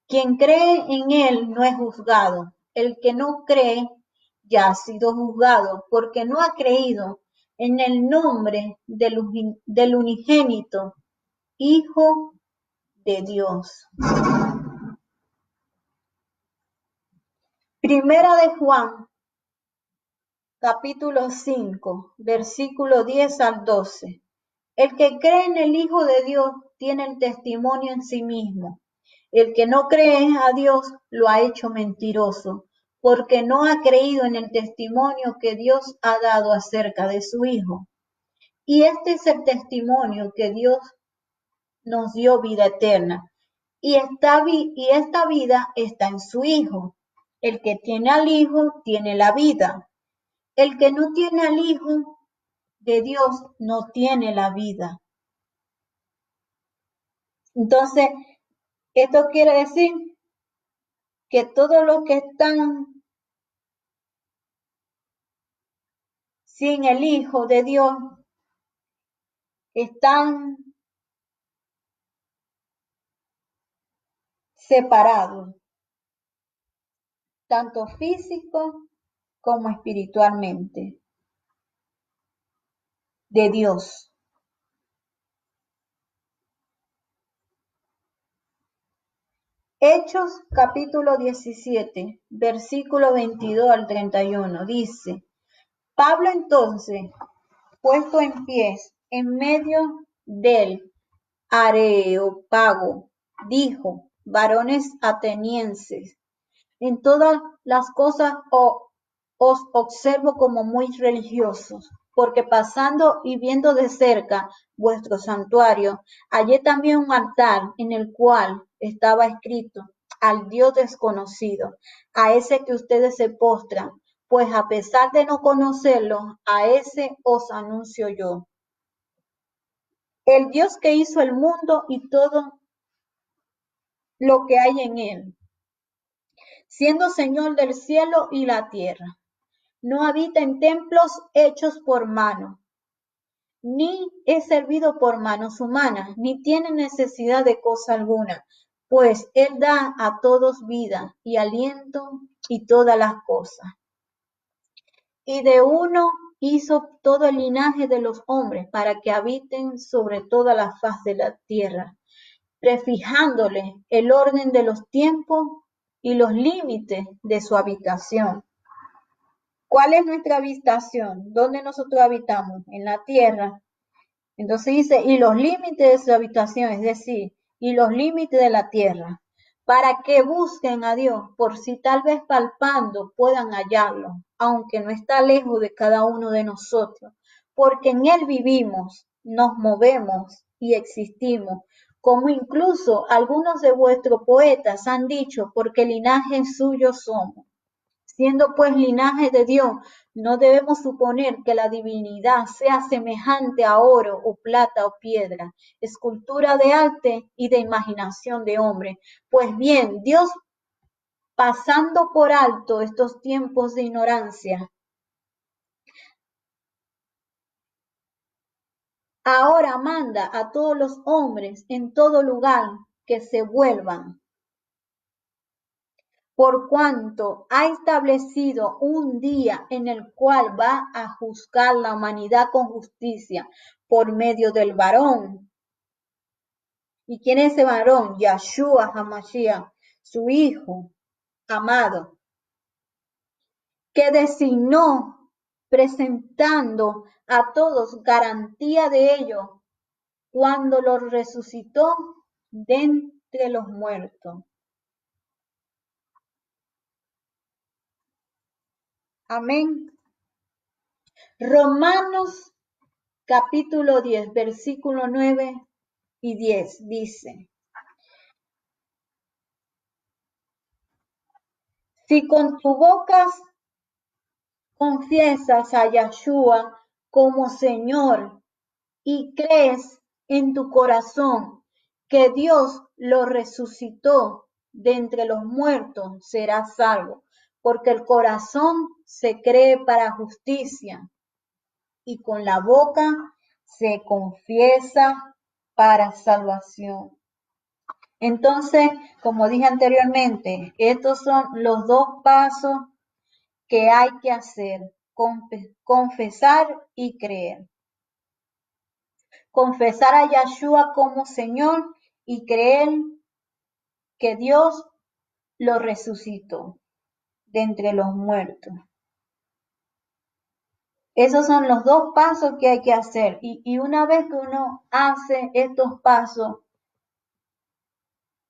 Quien cree en él no es juzgado. El que no cree ya ha sido juzgado, porque no ha creído en el nombre del unigénito Hijo de Dios. Primera de Juan, capítulo 5, versículo 10 al 12. El que cree en el Hijo de Dios tiene el testimonio en sí mismo. El que no cree a Dios lo ha hecho mentiroso, porque no ha creído en el testimonio que Dios ha dado acerca de su Hijo. Y este es el testimonio que Dios nos dio vida eterna. Y esta vida está en su Hijo. El que tiene al Hijo tiene la vida. El que no tiene al Hijo de Dios no tiene la vida. Entonces, esto quiere decir que todos los que están sin el Hijo de Dios están separados, tanto físico como espiritualmente, de Dios. Hechos capítulo 17, versículo 22 al 31, dice: Pablo entonces, puesto en pies en medio del Areópago, dijo: varones atenienses, en todas las cosas os observo como muy religiosos, porque pasando y viendo de cerca vuestro santuario, hallé también un altar en el cual estaba escrito: al Dios desconocido, a ese que ustedes se postran, pues a pesar de no conocerlo, a ese os anuncio yo. El Dios que hizo el mundo y todo lo que hay en él, siendo Señor del cielo y la tierra. No habita en templos hechos por mano, ni es servido por manos humanas, ni tiene necesidad de cosa alguna, pues Él da a todos vida y aliento y todas las cosas. Y de uno hizo todo el linaje de los hombres para que habiten sobre toda la faz de la tierra, prefijándole el orden de los tiempos y los límites de su habitación. ¿Cuál es nuestra habitación? ¿Dónde nosotros habitamos? En la tierra. Entonces dice, y los límites de su habitación, es decir, y los límites de la tierra, para que busquen a Dios, por si tal vez palpando puedan hallarlo, aunque no está lejos de cada uno de nosotros, porque en Él vivimos, nos movemos y existimos, como incluso algunos de vuestros poetas han dicho, porque linaje suyo somos. Siendo pues linaje de Dios, no debemos suponer que la divinidad sea semejante a oro o plata o piedra, escultura de arte y de imaginación de hombre. Pues bien, Dios, pasando por alto estos tiempos de ignorancia, Ahora manda a todos los hombres en todo lugar que se vuelvan, por cuanto ha establecido un día en el cual va a juzgar la humanidad con justicia por medio del varón. ¿Y quién es ese varón? Yahshua HaMashiach, su hijo amado, que designó presentando a todos garantía de ello cuando los resucitó de entre los muertos. Amén. Romanos capítulo 10, versículo 9 y 10 dice: si con tu boca confiesas a Yahshua como Señor y crees en tu corazón que Dios lo resucitó de entre los muertos, serás salvo, porque el corazón se cree para justicia y con la boca se confiesa para salvación. Entonces, como dije anteriormente, estos son los dos pasos que hay que hacer: confesar y creer. Confesar a Yahshua como Señor y creer que Dios lo resucitó de entre los muertos. Esos son los dos pasos que hay que hacer. Y una vez que uno hace estos pasos,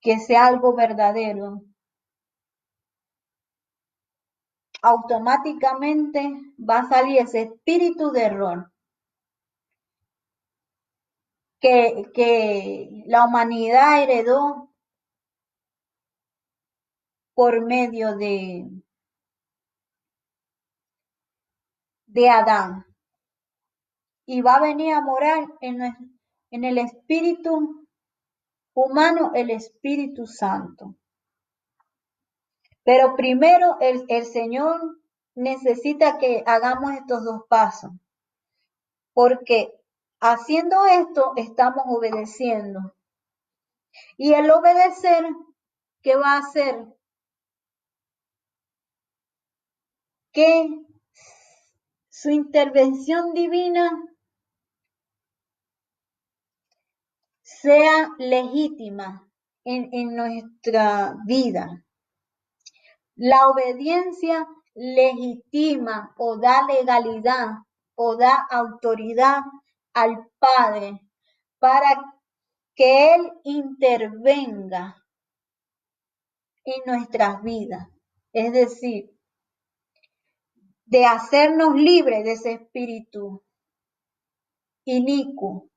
que sea algo verdadero, automáticamente va a salir ese espíritu de error que la humanidad heredó por medio de Adán, y va a venir a morar en el espíritu humano, el Espíritu Santo. Pero primero el Señor necesita que hagamos estos dos pasos, porque haciendo esto estamos obedeciendo. Y el obedecer, ¿qué va a hacer? Que su intervención divina sea legítima en nuestra vida. La obediencia legitima o da legalidad o da autoridad al Padre para que Él intervenga en nuestras vidas. Es decir, de hacernos libres de ese espíritu inicuo.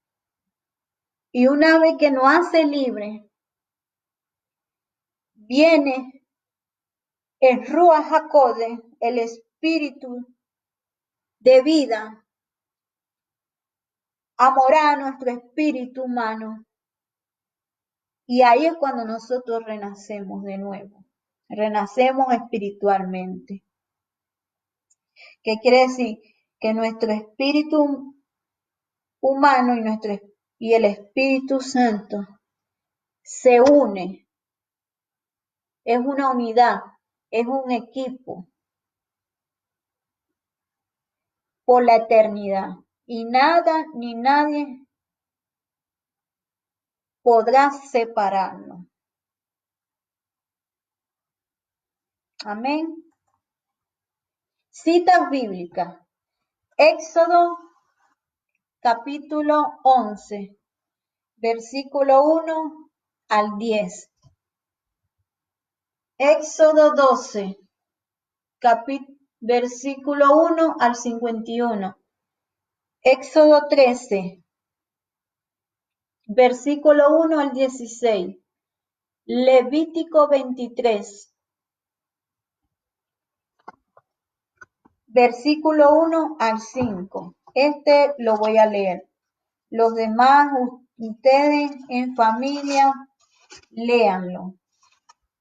Y una vez que nos hace libre, viene el Ruach HaKodesh, el espíritu de vida, a morar nuestro espíritu humano. Y ahí es cuando nosotros renacemos de nuevo. Renacemos espiritualmente. ¿Qué quiere decir? Que nuestro espíritu humano y el Espíritu Santo se une. Es una unidad, es un equipo por la eternidad. Y nada ni nadie podrá separarnos. Amén. Citas bíblicas. Éxodo capítulo 11, versículo 1 al 10. Éxodo 12, versículo 1 al 51. Éxodo 13, versículo 1 al 16. Levítico 23, versículo 1 al 5. Este lo voy a leer. Los demás, ustedes en familia, léanlo,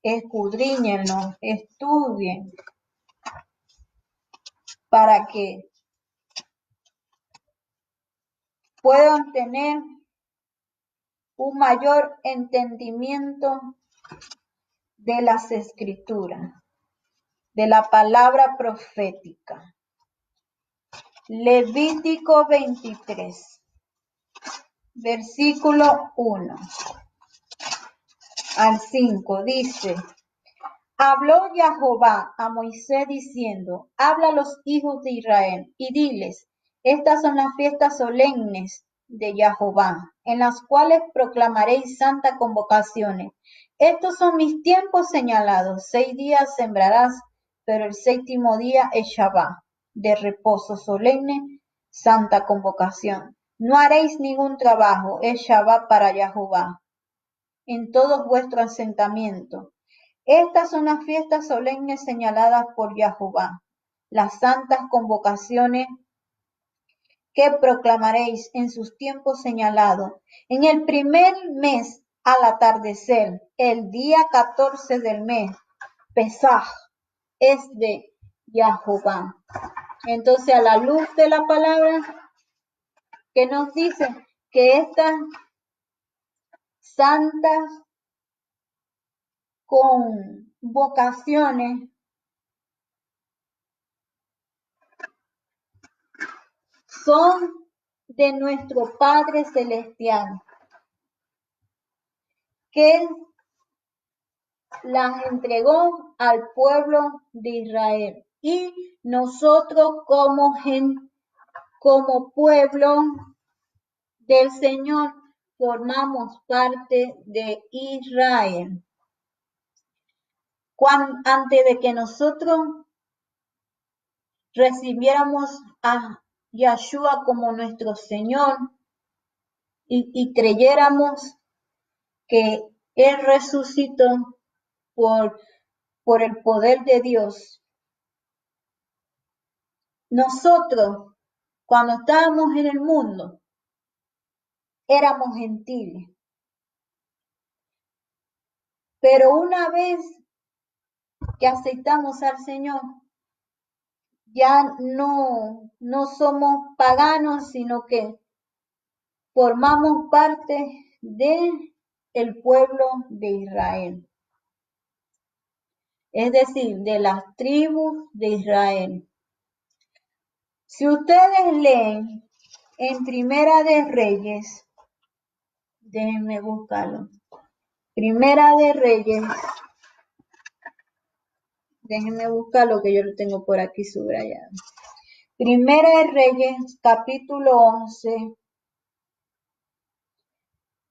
escudriñenlo, estudien, para que puedan tener un mayor entendimiento de las escrituras, de la palabra profética. Levítico 23, versículo 1 al 5 dice: Habló Jehová a Moisés diciendo: Habla a los hijos de Israel y diles: Estas son las fiestas solemnes de Jehová, en las cuales proclamaréis santas convocaciones. Estos son mis tiempos señalados. 6 días sembrarás, pero el séptimo día es Shabbat, de reposo solemne, santa convocación. No haréis ningún trabajo, es Shabbat para Jehová, en todos vuestros asentamientos. Estas son las fiestas solemnes señaladas por Jehová, las santas convocaciones que proclamaréis en sus tiempos señalados. En el primer mes, al atardecer, el día 14 del mes, Pesaj, es de Jehová. Entonces, a la luz de la palabra que nos dice que estas santas convocaciones son de nuestro Padre Celestial, que las entregó al pueblo de Israel. Y nosotros como pueblo del Señor formamos parte de Israel. Antes de que nosotros recibiéramos a Yeshua como nuestro Señor y creyéramos que Él resucitó por el poder de Dios. Nosotros, cuando estábamos en el mundo, éramos gentiles. Pero una vez que aceptamos al Señor, ya no somos paganos, sino que formamos parte del pueblo de Israel. Es decir, de las tribus de Israel. Si ustedes leen en Primera de Reyes, déjenme buscarlo. Primera de Reyes, déjenme buscarlo que yo lo tengo por aquí subrayado. Primera de Reyes, capítulo 11,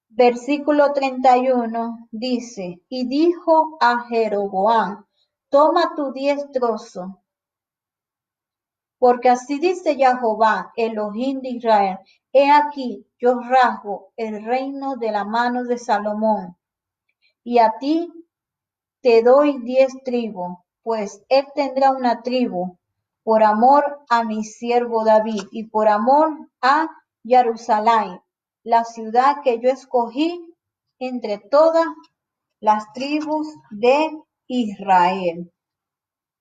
versículo 31, dice: Y dijo a Jeroboam: Toma tu 10 trozos, porque así dice Jehová, Elohim de Israel: He aquí, yo rasgo el reino de la mano de Salomón, y a ti te doy 10 tribus, pues él tendrá una tribu, por amor a mi siervo David, y por amor a Jerusalén, la ciudad que yo escogí entre todas las tribus de Israel.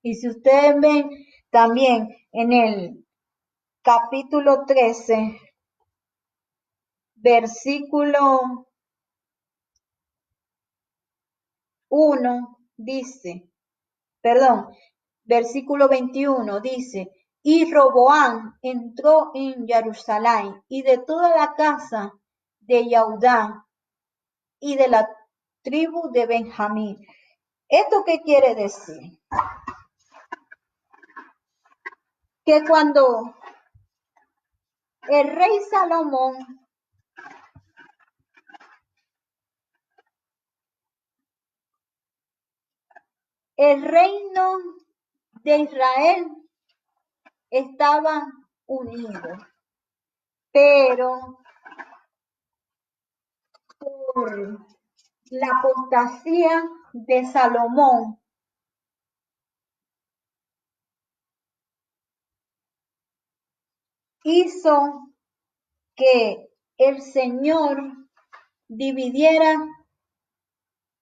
Y si ustedes ven también en el capítulo 13, versículo 1, dice, versículo 21 dice: Y Roboam entró en Jerusalén, y de toda la casa de Judá y de la tribu de Benjamín. ¿Esto qué quiere decir? Que cuando el rey Salomón el reino de Israel estaba unido, pero por la apostasía de Salomón, hizo que el Señor dividiera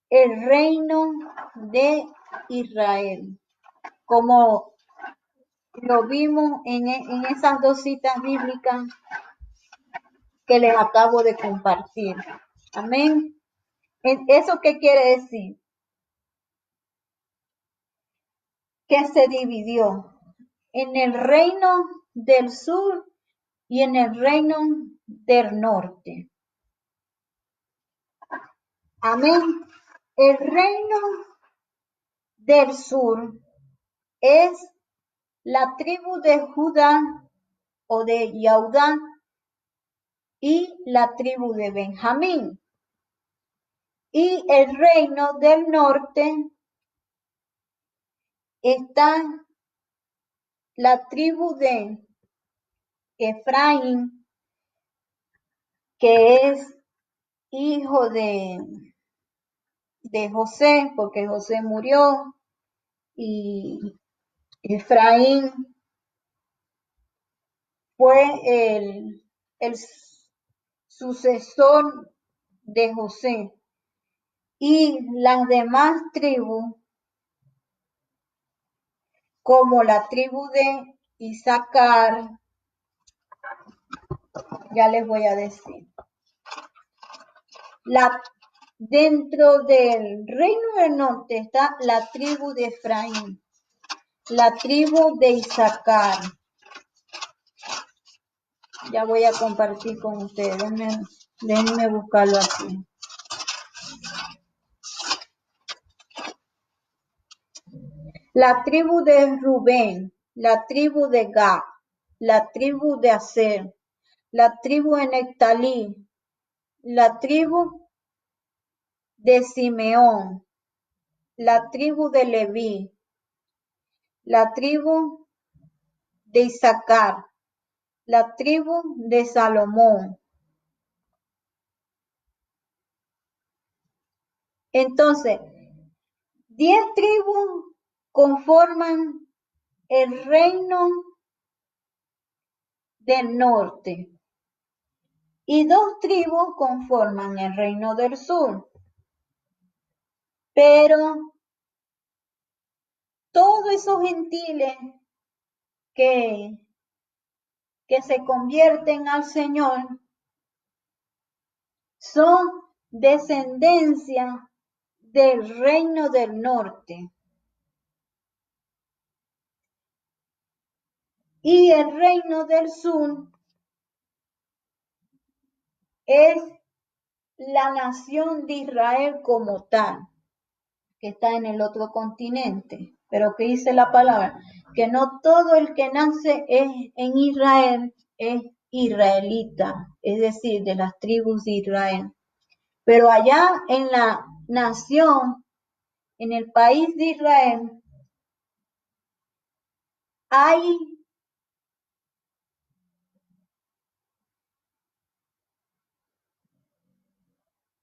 el reino de Israel, como lo vimos en esas dos citas bíblicas que les acabo de compartir. Amén. ¿Eso qué quiere decir? Que se dividió en el reino del sur y en el reino del norte. Amén. El reino del sur es la tribu de Judá o de Yahudá y la tribu de Benjamín. Y el reino del norte está la tribu de Efraín, que es hijo de José, porque José murió, y Efraín fue el sucesor de José. Y las demás tribus, como la tribu de Isaacar, ya les voy a decir. Dentro del reino del norte está la tribu de Efraín, la tribu de Isaacar. Ya voy a compartir con ustedes, déjenme buscarlo aquí. La tribu de Rubén, la tribu de Gad, la tribu de Aser, la tribu de Neftalí, la tribu de Simeón, la tribu de Leví, la tribu de Isaacar, la tribu de Salomón. Entonces, 10 tribus conforman el reino del norte y 2 tribus conforman el reino del sur. Pero todos esos gentiles que se convierten al Señor son descendencia del reino del norte. Y el reino del sur es la nación de Israel como tal, que está en el otro continente. Pero que dice la palabra, que no todo el que nace en Israel es israelita, es decir, de las tribus de Israel. Pero allá en la nación, en el país de Israel, hay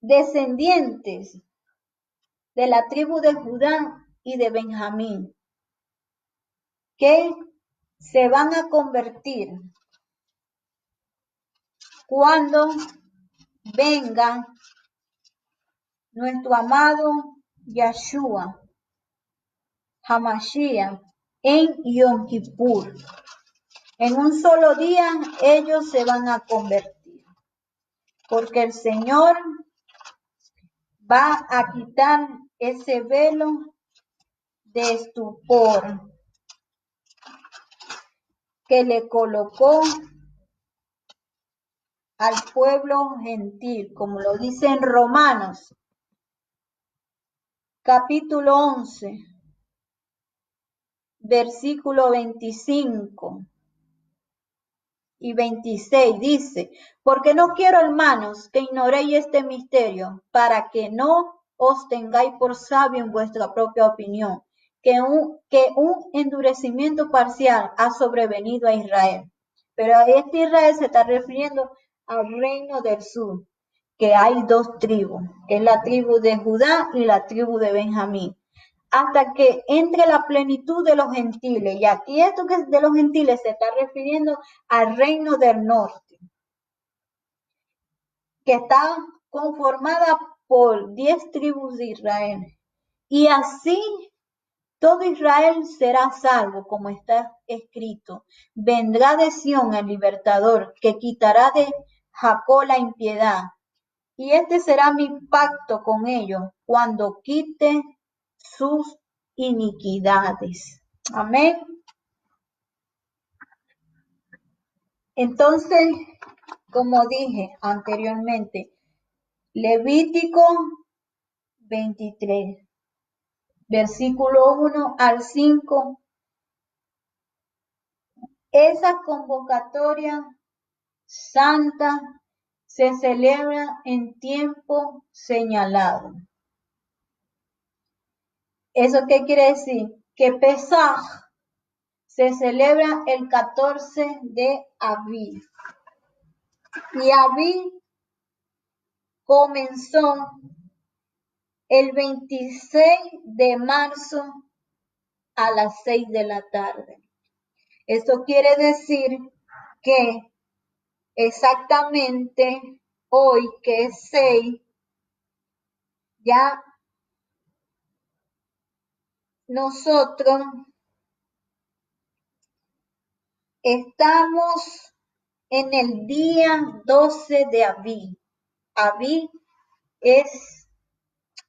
descendientes de la tribu de Judá y de Benjamín, que se van a convertir cuando venga nuestro amado Yahshua Hamashiach en Yom Kippur. En un solo día ellos se van a convertir, porque el Señor va a quitar ese velo de estupor que le colocó al pueblo gentil, como lo dice en Romanos, capítulo 11, versículo 25 y 26, dice, porque no quiero, hermanos, que ignoréis este misterio, para que no os tengáis por sabio en vuestra propia opinión, que un endurecimiento parcial ha sobrevenido a Israel. Pero a este Israel se está refiriendo al reino del sur, que hay 2 tribus, que es la tribu de Judá y la tribu de Benjamín, hasta que entre la plenitud de los gentiles. Y aquí esto que es de los gentiles se está refiriendo al reino del norte, que está conformada por 10 tribus de Israel. Y así todo Israel será salvo, como está escrito. Vendrá de Sión el libertador, que quitará de Jacob la impiedad, y este será mi pacto con ellos cuando quite sus iniquidades. Amén. Entonces, como dije anteriormente, Levítico 23, versículo 1 al 5, esa convocatoria santa se celebra en tiempo señalado. ¿Eso qué quiere decir? Que Pesaj se celebra el 14 de abril. Y abril comenzó el 26 de marzo a las 6 de la tarde. Eso quiere decir que exactamente hoy, que es 6, ya nosotros estamos en el día 12 de abril. Abril es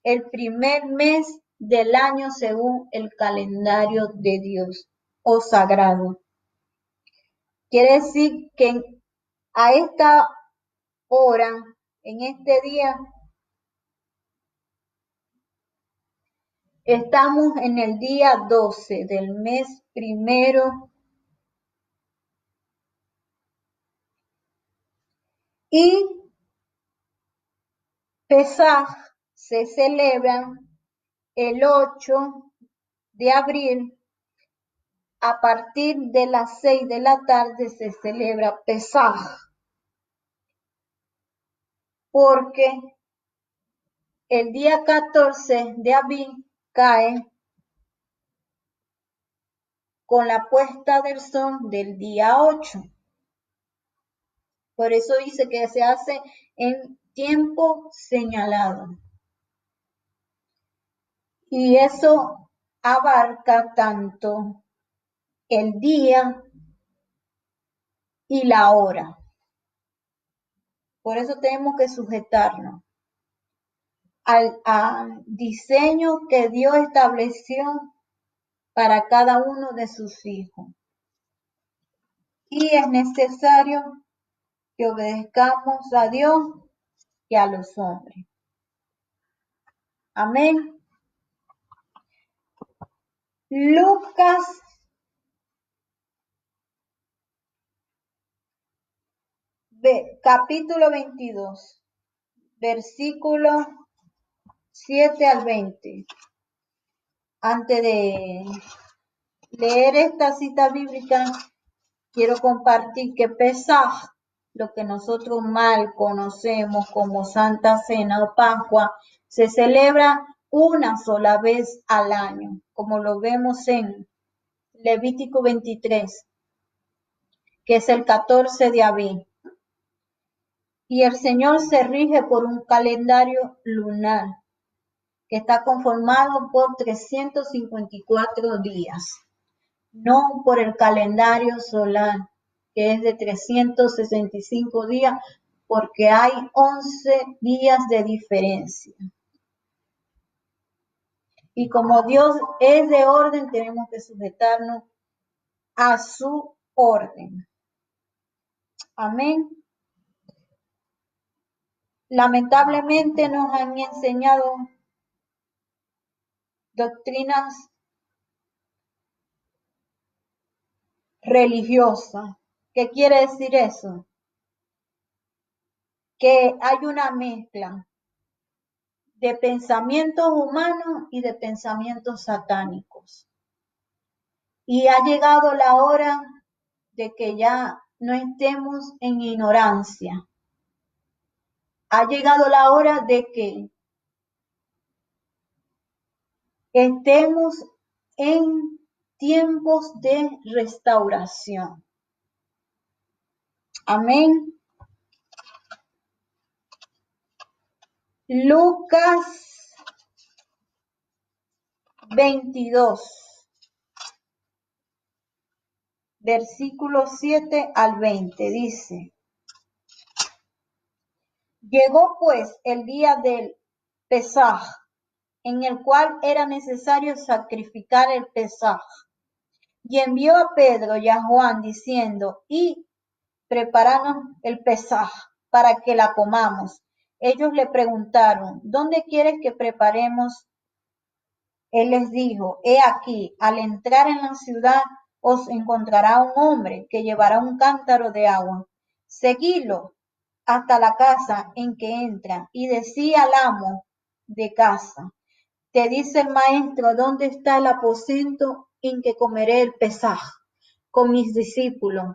el primer mes del año según el calendario de Dios o sagrado. Quiere decir que a esta hora, en este día, estamos en el día 12 del mes primero y Pesaj se celebra el 8 de abril. A partir de las 6 de la tarde se celebra Pesaj, porque el día 14 de abril cae con la puesta del sol del día 8. Por eso dice que se hace en tiempo señalado. Y eso abarca tanto el día y la hora. Por eso tenemos que sujetarnos al diseño que Dios estableció para cada uno de sus hijos. Y es necesario que obedezcamos a Dios y a los hombres. Amén. Lucas capítulo 22, versículo 7 al 20. Antes de leer esta cita bíblica, quiero compartir que Pesaj, lo que nosotros mal conocemos como Santa Cena o Pascua, se celebra una sola vez al año, como lo vemos en Levítico 23, que es el 14 de abril. Y el Señor se rige por un calendario lunar que está conformado por 354 días, no por el calendario solar, que es de 365 días, porque hay 11 días de diferencia. Y como Dios es de orden, tenemos que sujetarnos a su orden. Amén. Lamentablemente nos han enseñado doctrinas religiosas. ¿Qué quiere decir eso? Que hay una mezcla de pensamientos humanos y de pensamientos satánicos. Y ha llegado la hora de que ya no estemos en ignorancia. Ha llegado la hora de que estemos en tiempos de restauración. Amén. Lucas 22, versículo 7 al 20, dice: Llegó pues el día del Pesaj, en el cual era necesario sacrificar el Pesaj. Y envió a Pedro y a Juan diciendo, y preparanos el Pesaj para que la comamos. Ellos le preguntaron, ¿dónde quieres que preparemos? Él les dijo, he aquí, al entrar en la ciudad os encontrará un hombre que llevará un cántaro de agua. Seguidlo hasta la casa en que entra y decía al amo de casa, te dice el maestro, ¿dónde está el aposento en que comeré el Pesaj con mis discípulos?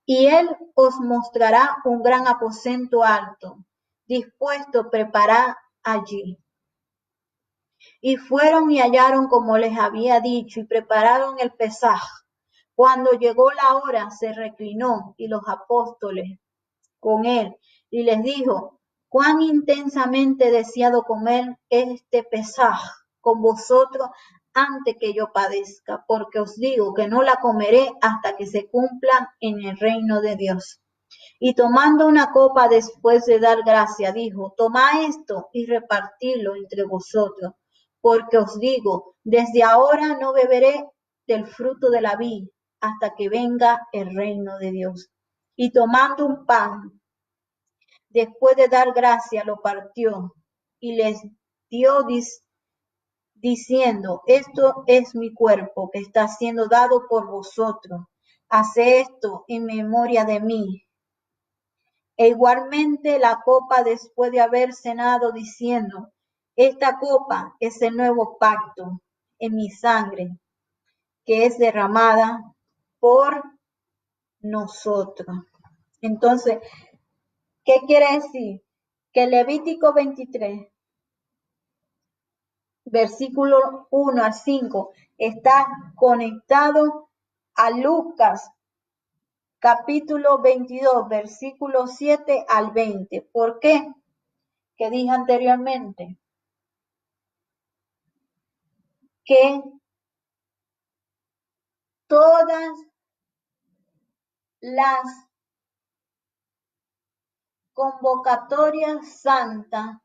Y él os mostrará un gran aposento alto, dispuesto preparar allí. Y fueron y hallaron como les había dicho, y prepararon el Pesaj. Cuando llegó la hora, se reclinó, y los apóstoles con él, y les dijo, cuán intensamente he deseado comer este Pesaj con vosotros antes que yo padezca, porque os digo que no la comeré hasta que se cumpla en el reino de Dios. Y tomando una copa después de dar gracia, dijo, tomad esto y repartidlo entre vosotros, porque os digo, desde ahora no beberé del fruto de la vid hasta que venga el reino de Dios. Y tomando un pan, después de dar gracia, lo partió y les dio diciendo, esto es mi cuerpo que está siendo dado por vosotros. Haced esto en memoria de mí. E igualmente la copa después de haber cenado diciendo, esta copa es el nuevo pacto en mi sangre, que es derramada por nosotros. Entonces, ¿qué quiere decir? Que Levítico 23, versículo 1 al 5, está conectado a Lucas capítulo 22, versículo 7 al 20. ¿Por qué? Que dije anteriormente, que todas las convocatorias santas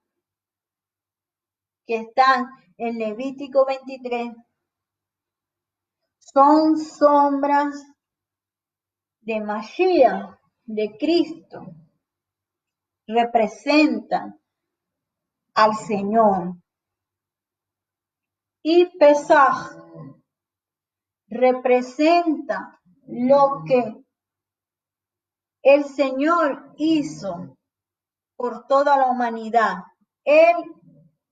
que están en Levítico 23 son sombras de Mashiach, de Cristo, representan al Señor. Y Pesaj representa lo que el Señor hizo por toda la humanidad. Él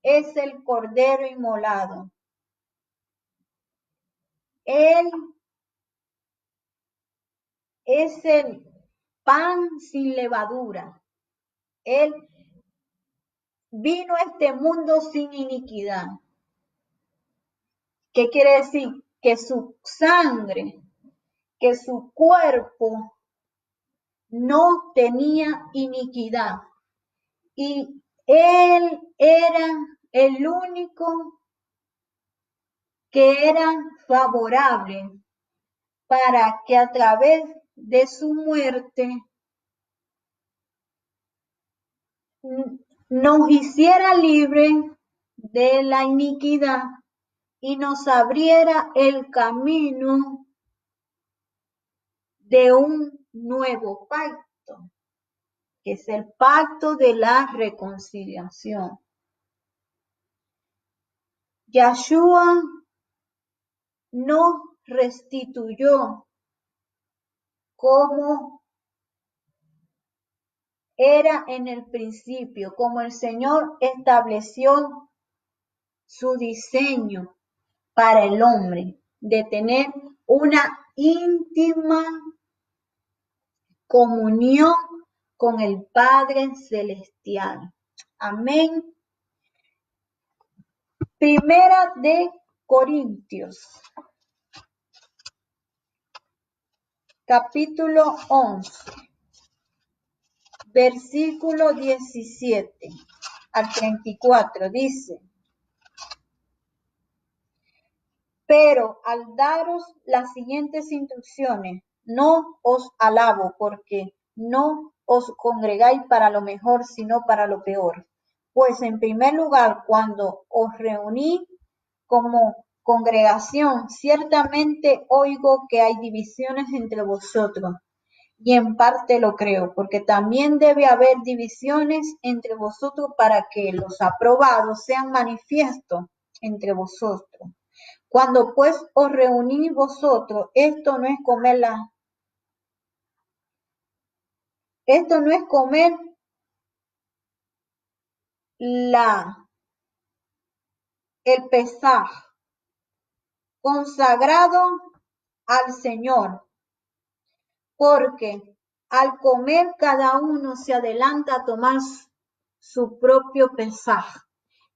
es el Cordero inmolado. Él es el pan sin levadura. Él vino a este mundo sin iniquidad. ¿Qué quiere decir? Que su sangre, que su cuerpo no tenía iniquidad. Y él era el único que era favorable para que a través de su muerte nos hiciera libre de la iniquidad y nos abriera el camino de un nuevo pacto, que es el pacto de la reconciliación. Yahshua nos restituyó como era en el principio, como el Señor estableció su diseño para el hombre, de tener una íntima comunión con el Padre Celestial. Amén. Primera de Corintios, capítulo 11, versículo 17 al 34, dice, pero al daros las siguientes instrucciones, no os alabo porque no os congregáis para lo mejor, sino para lo peor. Pues en primer lugar, cuando os reunís como congregación, ciertamente oigo que hay divisiones entre vosotros, y en parte lo creo, porque también debe haber divisiones entre vosotros para que los aprobados sean manifiestos entre vosotros. Cuando pues os reunís vosotros, esto no es comer el pesaj consagrado al Señor, porque al comer cada uno se adelanta a tomar su propio pesaj,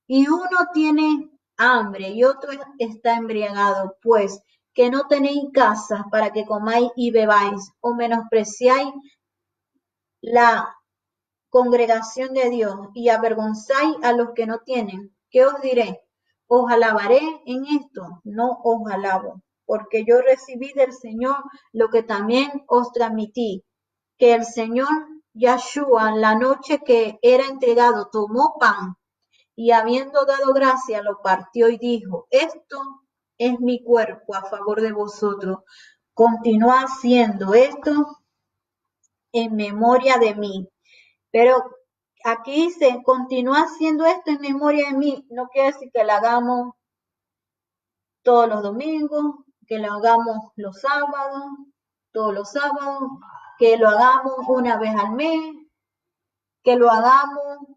y uno tiene hambre y otro está embriagado, pues que no tenéis casa para que comáis y bebáis, o menospreciáis la congregación de Dios y avergonzáis a los que no tienen. ¿Qué os diré? ¿Os alabaré en esto? No os alabo, porque yo recibí del Señor lo que también os transmití, que el Señor Yahshua, la noche que era entregado, tomó pan y habiendo dado gracia, lo partió y dijo: esto es mi cuerpo a favor de vosotros. Continuad haciendo esto en memoria de mí. Pero aquí dice, continúa haciendo esto en memoria de mí. No quiere decir que lo hagamos todos los domingos, que lo hagamos todos los sábados, que lo hagamos una vez al mes, que lo hagamos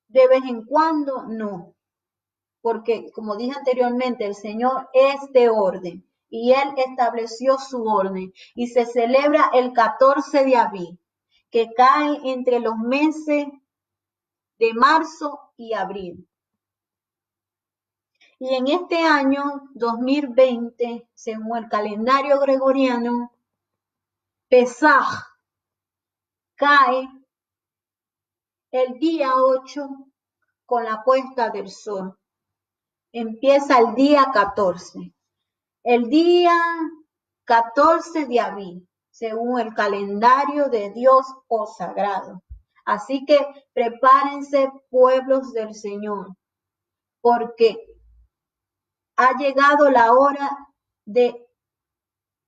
de vez en cuando. No, porque como dije anteriormente, el Señor es de orden y Él estableció su orden y se celebra el 14 de abril, que cae entre los meses de marzo y abril. Y en este año 2020, según el calendario gregoriano, Pesaj cae el día 8 con la puesta del sol. Empieza el día 14. El día 14 de abril, según el calendario de Dios o sagrado. Así que prepárense, pueblos del Señor, porque ha llegado la hora de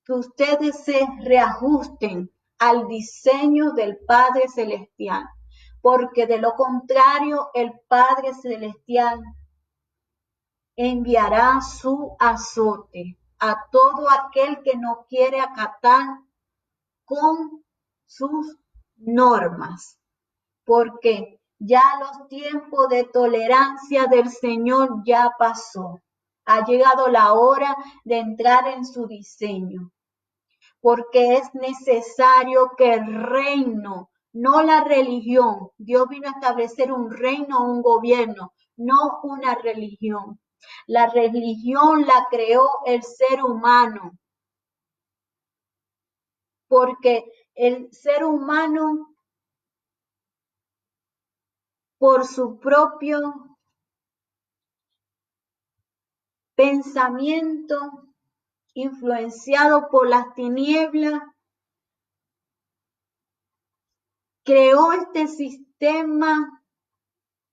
que ustedes se reajusten al diseño del Padre Celestial, porque de lo contrario el Padre Celestial enviará su azote a todo aquel que no quiere acatar con sus normas, porque ya los tiempos de tolerancia del Señor ya pasó. Ha llegado la hora de entrar en su diseño, porque es necesario que el reino, no la religión, Dios vino a establecer un reino, un gobierno, no una religión. La religión la creó el ser humano, porque el ser humano, por su propio pensamiento, influenciado por las tinieblas, creó este sistema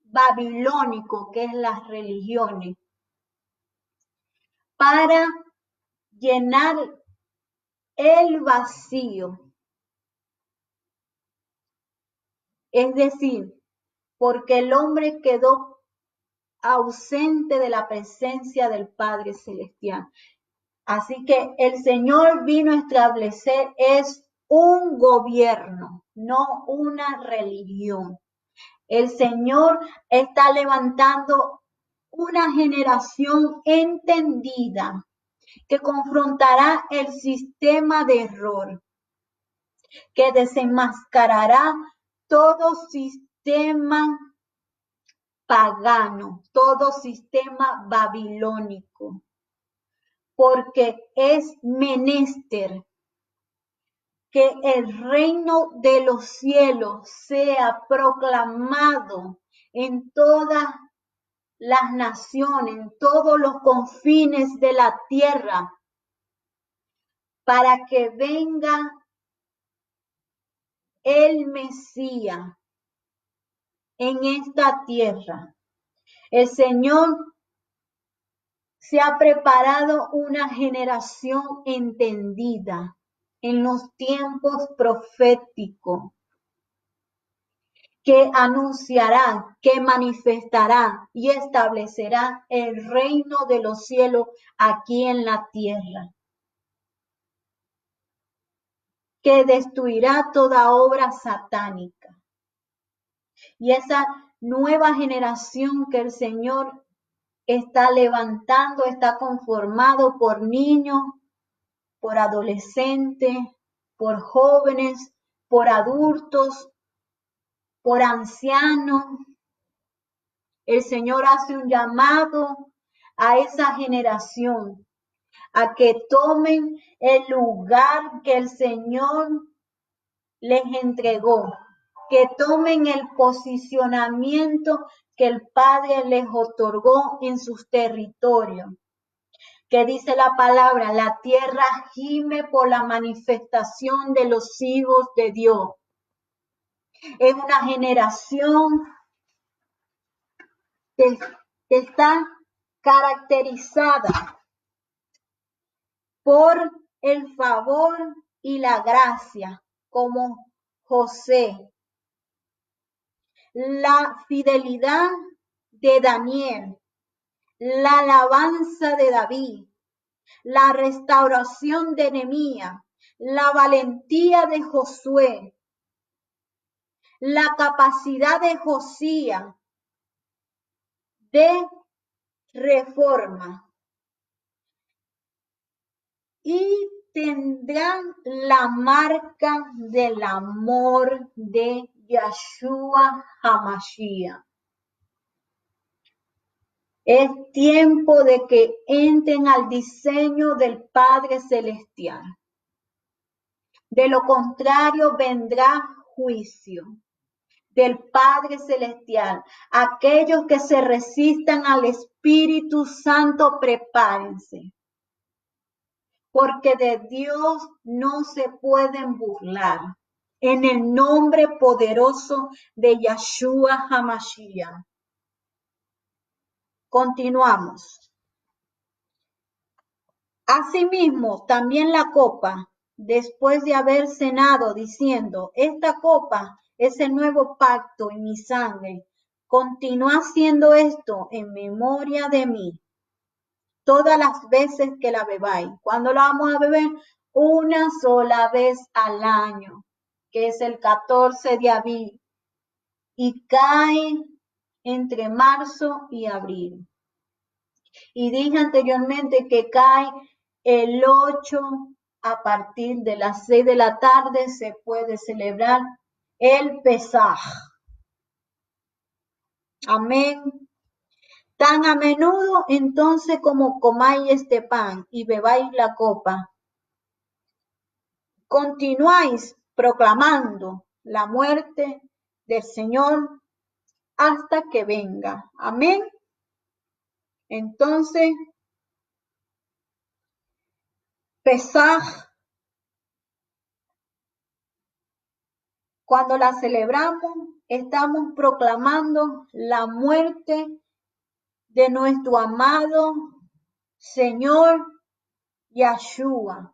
babilónico que es las religiones para llenar el vacío. Es decir, porque el hombre quedó ausente de la presencia del Padre Celestial. Así que el Señor vino a establecer es un gobierno, no una religión. El Señor está levantando una generación entendida que confrontará el sistema de error, que desenmascarará todo sistema pagano, todo sistema babilónico, porque es menester que el reino de los cielos sea proclamado en todas las naciones, en todos los confines de la tierra, para que venga el Mesías en esta tierra. El Señor se ha preparado una generación entendida en los tiempos proféticos que anunciará, que manifestará y establecerá el reino de los cielos aquí en la tierra, que destruirá toda obra satánica. Y esa nueva generación que el Señor está levantando, está conformado por niños, por adolescentes, por jóvenes, por adultos, por ancianos. El Señor hace un llamado a esa generación a que tomen el lugar que el Señor les entregó, que tomen el posicionamiento que el Padre les otorgó en sus territorios. Que dice la palabra, la tierra gime por la manifestación de los hijos de Dios. Es una generación que está caracterizada por el favor y la gracia, como José, la fidelidad de Daniel, la alabanza de David, la restauración de Nehemías, la valentía de Josué, la capacidad de Josías de reforma. Y tendrán la marca del amor de Yeshua HaMashiach. Es tiempo de que entren al diseño del Padre Celestial. De lo contrario vendrá juicio del Padre Celestial. Aquellos que se resistan al Espíritu Santo, prepárense. Porque de Dios no se pueden burlar. En el nombre poderoso de Yeshua HaMashiach. Continuamos. Asimismo, también la copa, después de haber cenado, diciendo, esta copa es el nuevo pacto en mi sangre. Continúa haciendo esto en memoria de mí. Todas las veces que la bebáis. ¿Cuándo la vamos a beber? Una sola vez al año, que es el 14 de abril, y cae entre marzo y abril. Y dije anteriormente que cae el 8 a partir de las 6 de la tarde se puede celebrar el Pesaj. Amén. Tan a menudo entonces como comáis este pan y bebáis la copa, continuáis proclamando la muerte del Señor hasta que venga. Amén. Entonces, Pesaj, cuando la celebramos, estamos proclamando la muerte de nuestro amado Señor Yeshua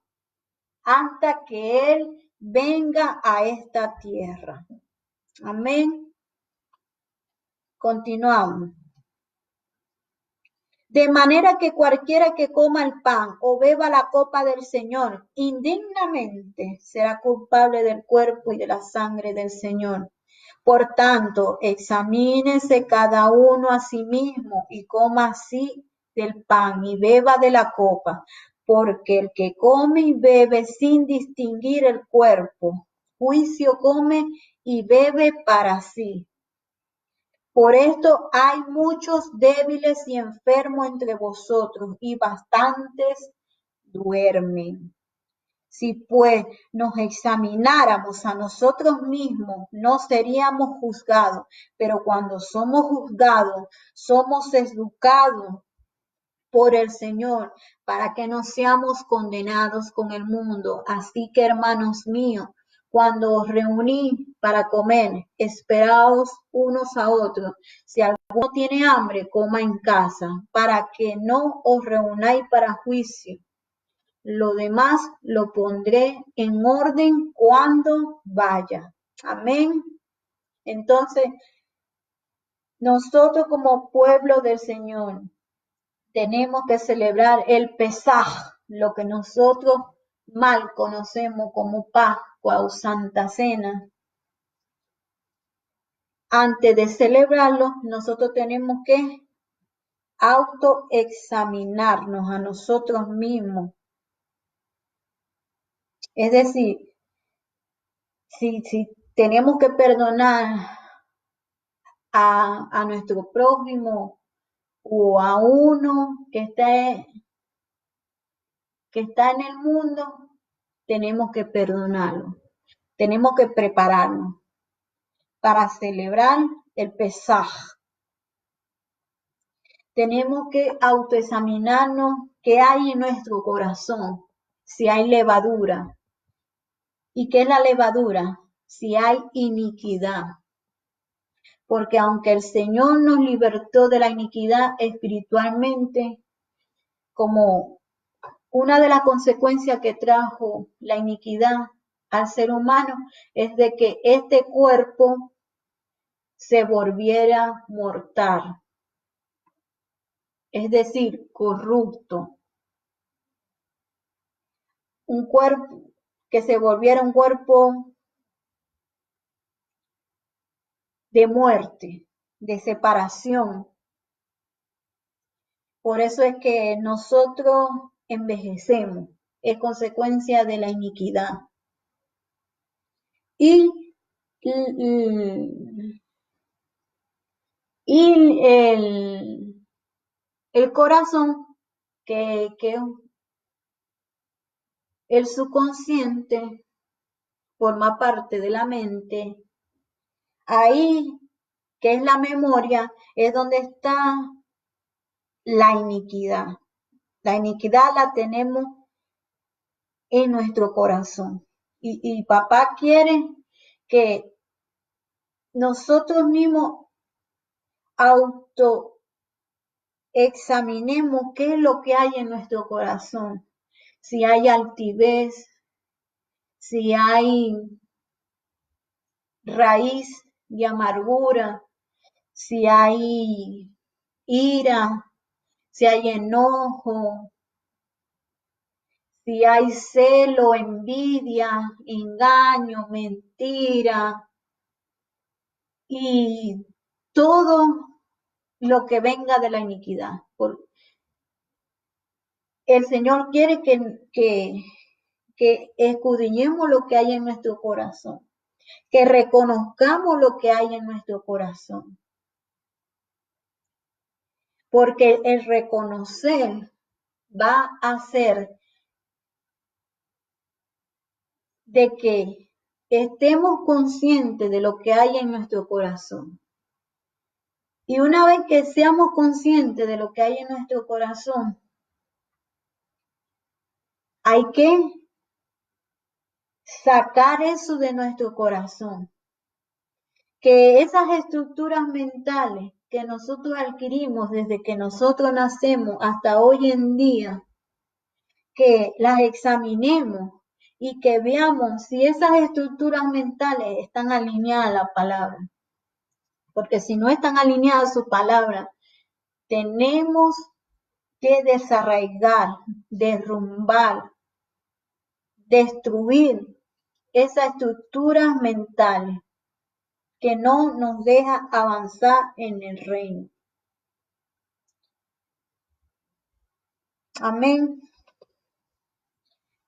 hasta que Él venga a esta tierra. Amén. Continuamos. De manera que cualquiera que coma el pan o beba la copa del Señor indignamente será culpable del cuerpo y de la sangre del Señor. Por tanto, examínese cada uno a sí mismo y coma así del pan y beba de la copa, porque el que come y bebe sin distinguir el cuerpo, juicio come y bebe para sí. Por esto hay muchos débiles y enfermos entre vosotros, y bastantes duermen. Si pues nos examináramos a nosotros mismos, no seríamos juzgados, pero cuando somos juzgados, somos educados por el Señor, para que no seamos condenados con el mundo. Así que, hermanos míos, cuando os reuní para comer, esperaos unos a otros. Si alguno tiene hambre, coma en casa, para que no os reunáis para juicio. Lo demás lo pondré en orden cuando vaya. Amén. Entonces, nosotros como pueblo del Señor tenemos que celebrar el Pesaj, lo que nosotros mal conocemos como Pascua o Santa Cena. Antes de celebrarlo, nosotros tenemos que autoexaminarnos a nosotros mismos. Es decir, si tenemos que perdonar a nuestro prójimo o a uno que está en el mundo, tenemos que perdonarlo. Tenemos que prepararnos para celebrar el Pesaj. Tenemos que autoexaminarnos qué hay en nuestro corazón, si hay levadura. ¿Y qué es la levadura? Si hay iniquidad. Porque aunque el Señor nos libertó de la iniquidad espiritualmente, como una de las consecuencias que trajo la iniquidad al ser humano es de que este cuerpo se volviera mortal, es decir, corrupto. Un cuerpo que se volviera un cuerpo de muerte, de separación. Por eso es que nosotros envejecemos, es consecuencia de la iniquidad. Y el corazón, que el subconsciente forma parte de la mente, ahí, que es la memoria, es donde está la iniquidad. La iniquidad la tenemos en nuestro corazón. Y papá quiere que nosotros mismos autoexaminemos qué es lo que hay en nuestro corazón. Si hay altivez, si hay raíz de amargura, si hay ira, si hay enojo, si hay celo, envidia, engaño, mentira y todo lo que venga de la iniquidad. El Señor quiere que escudriñemos lo que hay en nuestro corazón, que reconozcamos lo que hay en nuestro corazón. Porque el reconocer va a hacer de que estemos conscientes de lo que hay en nuestro corazón. Y una vez que seamos conscientes de lo que hay en nuestro corazón, hay que sacar eso de nuestro corazón. Que esas estructuras mentales que nosotros adquirimos desde que nosotros nacemos hasta hoy en día, que las examinemos y que veamos si esas estructuras mentales están alineadas a la palabra. Porque si no están alineadas a su palabra, tenemos que desarraigar, derrumbar, destruir esas estructuras mentales que no nos deja avanzar en el reino. Amén.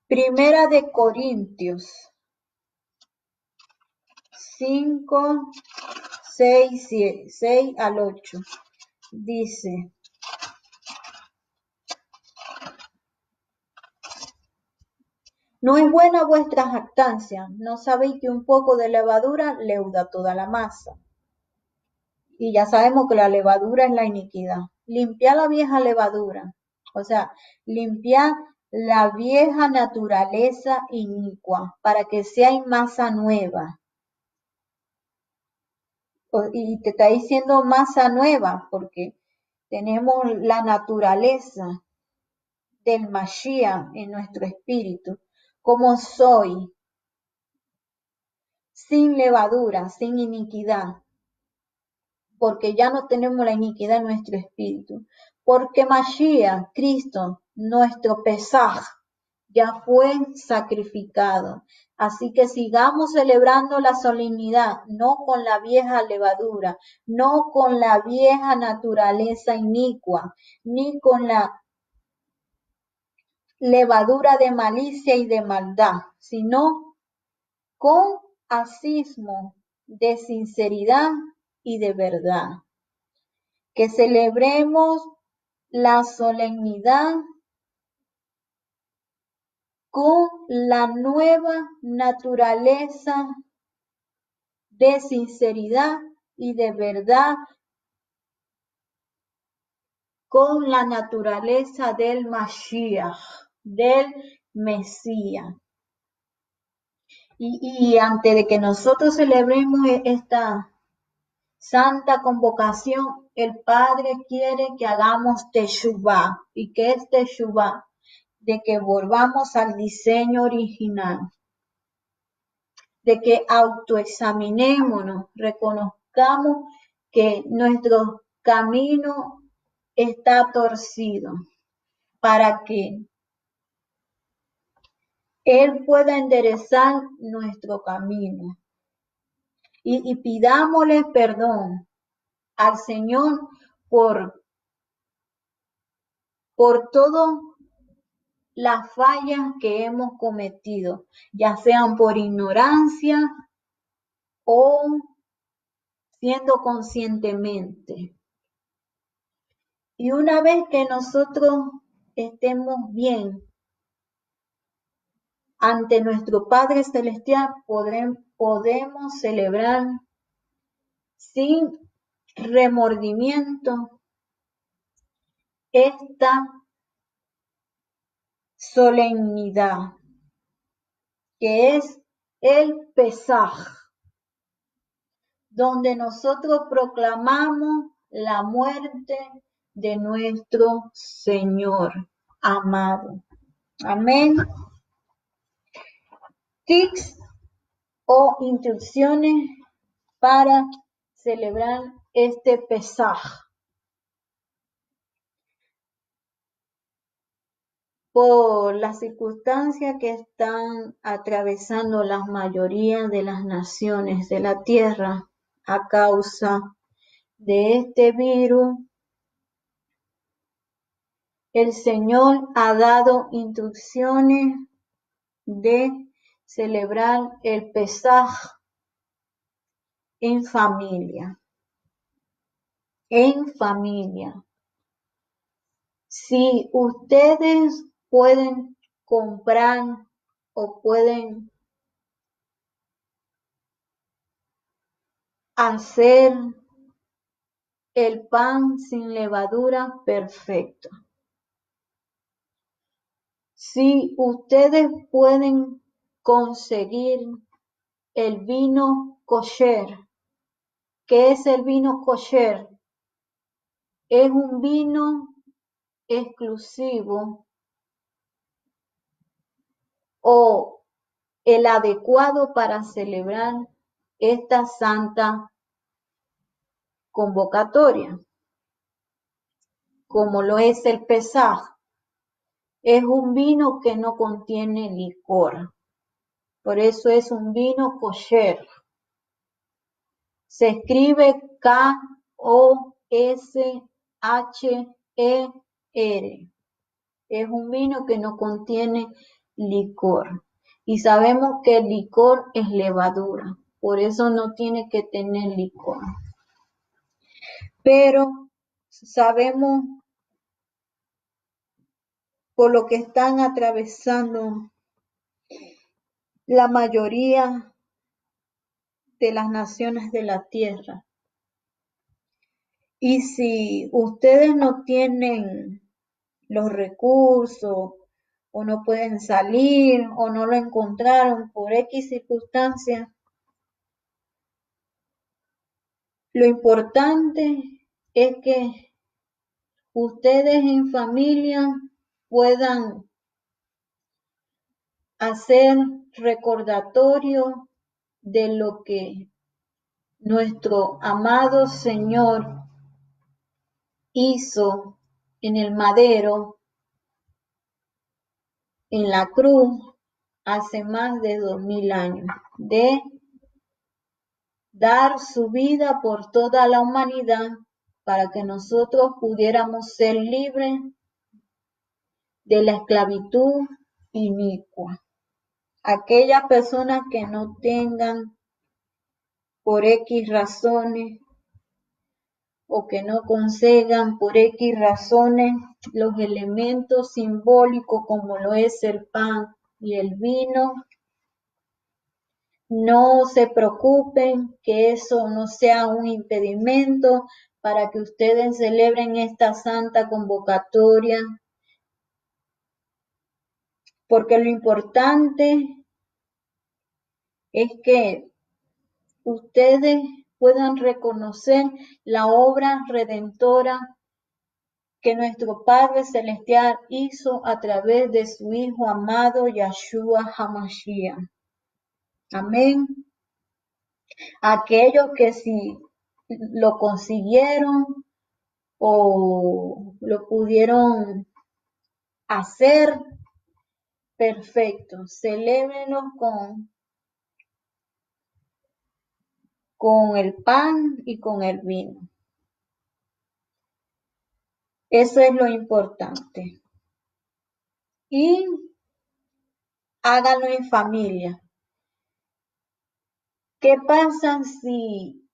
Primera de Corintios 5, 6 al 8. Dice: no es buena vuestra jactancia, ¿no sabéis que un poco de levadura leuda toda la masa? Y ya sabemos que la levadura es la iniquidad. Limpiad la vieja levadura, o sea, limpiad la vieja naturaleza inicua, para que sea en masa nueva. Y te está diciendo masa nueva, porque tenemos la naturaleza del Mashiach en nuestro espíritu, como soy, sin levadura, sin iniquidad, porque ya no tenemos la iniquidad en nuestro espíritu, porque Mashiach, Cristo, nuestro Pesaj, ya fue sacrificado. Así que sigamos celebrando la solemnidad, no con la vieja levadura, no con la vieja naturaleza inicua, ni con la levadura de malicia y de maldad, sino con asismo de sinceridad y de verdad. Que celebremos la solemnidad con la nueva naturaleza de sinceridad y de verdad, con la naturaleza del Mashiach, del Mesías. Y antes de que nosotros celebremos esta santa convocación, el Padre quiere que hagamos Teshuvah. ¿Y qué es Teshuvah? De que volvamos al diseño original, de que autoexaminémonos, reconozcamos que nuestro camino está torcido, para que Él pueda enderezar nuestro camino. Y pidámosle perdón al Señor por todas las fallas que hemos cometido, ya sean por ignorancia o siendo conscientemente. Y una vez que nosotros estemos bien ante nuestro Padre Celestial, podemos celebrar sin remordimiento esta solemnidad, que es el Pesaj, donde nosotros proclamamos la muerte de nuestro Señor amado. Amén. Tips o instrucciones para celebrar este Pesaj. Por las circunstancias que están atravesando la mayoría de las naciones de la tierra a causa de este virus, el Señor ha dado instrucciones de celebrar el Pesaj en familia. En familia. Si ustedes pueden comprar o pueden hacer el pan sin levadura, perfecto. Si ustedes pueden conseguir el vino kosher, ¿qué es el vino kosher? Es un vino exclusivo o el adecuado para celebrar esta santa convocatoria, como lo es el Pesaj. Es un vino que no contiene licor, por eso es un vino kosher. Se escribe K-O-S-H-E-R. Es un vino que no contiene licor. Y sabemos que el licor es levadura, por eso no tiene que tener licor. Pero sabemos por lo que están atravesando la mayoría de las naciones de la tierra. Y si ustedes no tienen los recursos o no pueden salir, o no lo encontraron por X circunstancia. Lo importante es que ustedes en familia puedan hacer recordatorio de lo que nuestro amado Señor hizo en el madero, en la cruz, hace más de 2000 años, de dar su vida por toda la humanidad para que nosotros pudiéramos ser libres de la esclavitud inicua. Aquellas personas que no tengan por X razones o que no consigan por X razones los elementos simbólicos como lo es el pan y el vino, no se preocupen, que eso no sea un impedimento para que ustedes celebren esta santa convocatoria, porque lo importante es que ustedes puedan reconocer la obra redentora que nuestro Padre Celestial hizo a través de su Hijo amado Yahshua HaMashiach. Amén. Aquellos que si lo consiguieron o lo pudieron hacer, perfecto. Celébrenlo con el pan y con el vino. Eso es lo importante. Y háganlo en familia. ¿Qué pasa si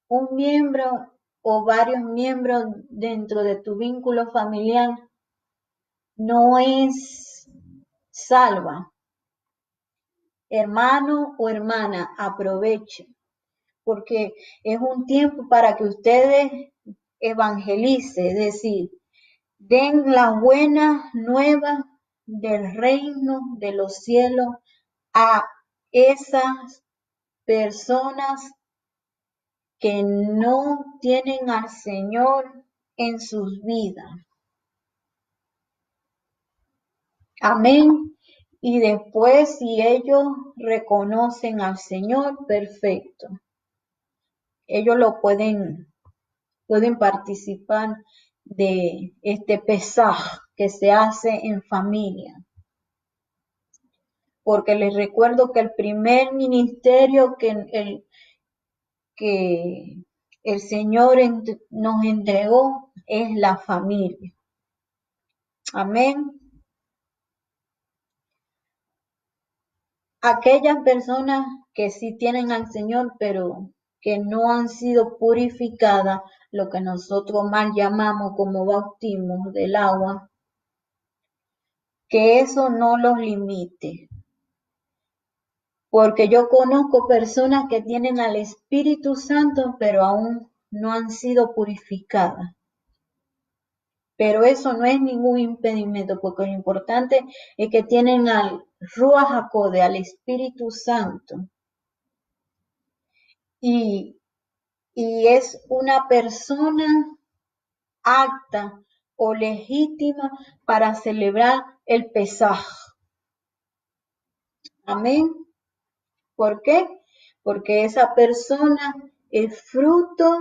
un miembro o varios miembros dentro de tu vínculo familiar no es salva? Hermano o hermana, aprovechen, porque es un tiempo para que ustedes evangelicen, es decir, den la buena nueva del reino de los cielos a esas personas que no tienen al Señor en sus vidas. Amén. Y después, si ellos reconocen al Señor, perfecto. Ellos lo pueden participar de este Pesaj que se hace en familia. Porque les recuerdo que el primer ministerio que el Señor nos entregó es la familia. Amén. Aquellas personas que sí tienen al Señor, pero que no han sido purificadas, lo que nosotros mal llamamos como bautismo del agua, que eso no los limite. Porque yo conozco personas que tienen al Espíritu Santo, pero aún no han sido purificadas. Pero eso no es ningún impedimento, porque lo importante es que tienen al Ruach HaKodesh, al Espíritu Santo. Y es una persona apta o legítima para celebrar el Pesaj. Amén. ¿Por qué? Porque esa persona es fruto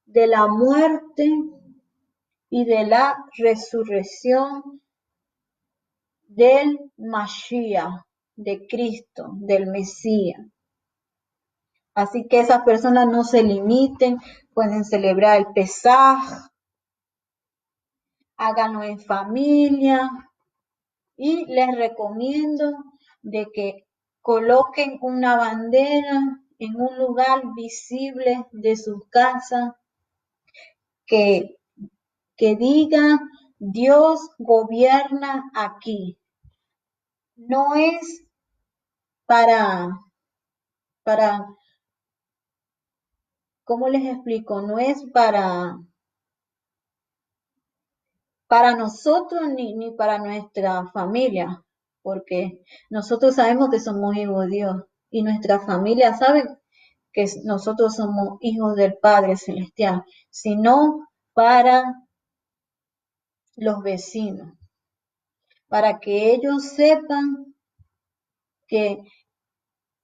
de la muerte y de la resurrección del Mashiach, de Cristo, del Mesías. Así que esas personas no se limiten, pueden celebrar el Pesaj, háganlo en familia y les recomiendo de que coloquen una bandera en un lugar visible de sus casas que diga Dios gobierna aquí. No es para, ¿cómo les explico? No es para para nosotros ni para nuestra familia, porque nosotros sabemos que somos hijos de Dios y nuestra familia sabe que nosotros somos hijos del Padre Celestial, sino para los vecinos, para que ellos sepan que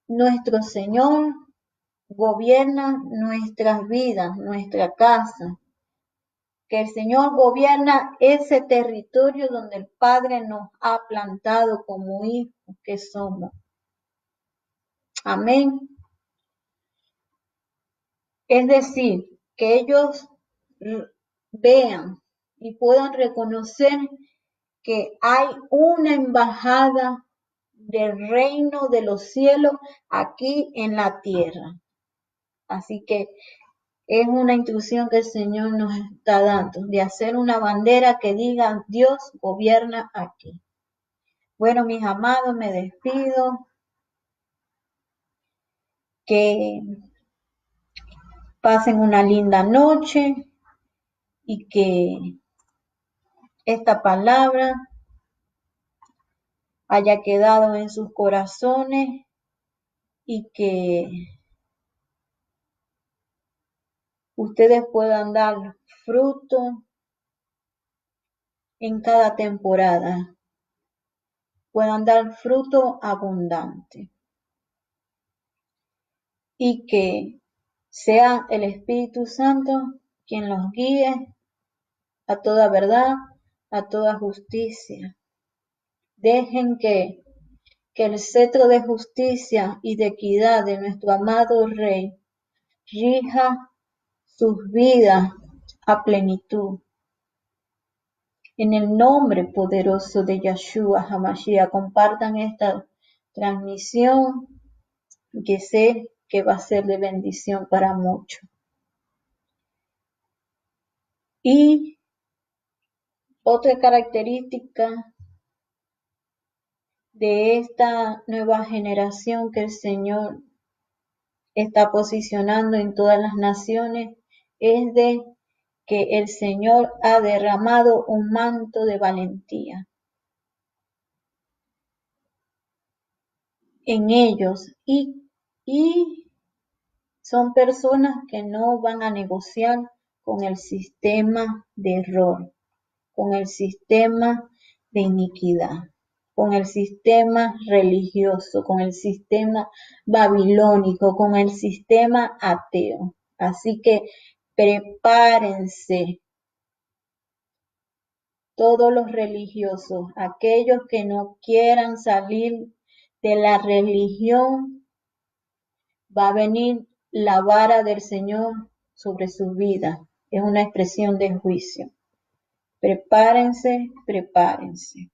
nuestro Señor gobierna nuestras vidas, nuestra casa, que el Señor gobierna ese territorio donde el Padre nos ha plantado como hijos que somos. Amén. Es decir, que ellos vean y puedan reconocer que hay una embajada del reino de los cielos aquí en la tierra. Así que es una instrucción que el Señor nos está dando, de hacer una bandera que diga Dios gobierna aquí. Bueno, mis amados, me despido. Que pasen una linda noche y que esta palabra haya quedado en sus corazones y que ustedes puedan dar fruto en cada temporada, puedan dar fruto abundante y que sea el Espíritu Santo quien los guíe a toda verdad, a toda justicia. Dejen que el cetro de justicia y de equidad de nuestro amado Rey rija sus vidas a plenitud. En el nombre poderoso de Yeshua HaMashiach, compartan esta transmisión que sé que va a ser de bendición para muchos. Y otra característica de esta nueva generación que el Señor está posicionando en todas las naciones es de que el Señor ha derramado un manto de valentía en ellos y son personas que no van a negociar con el sistema de error, con el sistema de iniquidad, con el sistema religioso, con el sistema babilónico, con el sistema ateo. Así que prepárense todos los religiosos, aquellos que no quieran salir de la religión, va a venir la vara del Señor sobre su vida. Es una expresión de juicio. Prepárense, prepárense.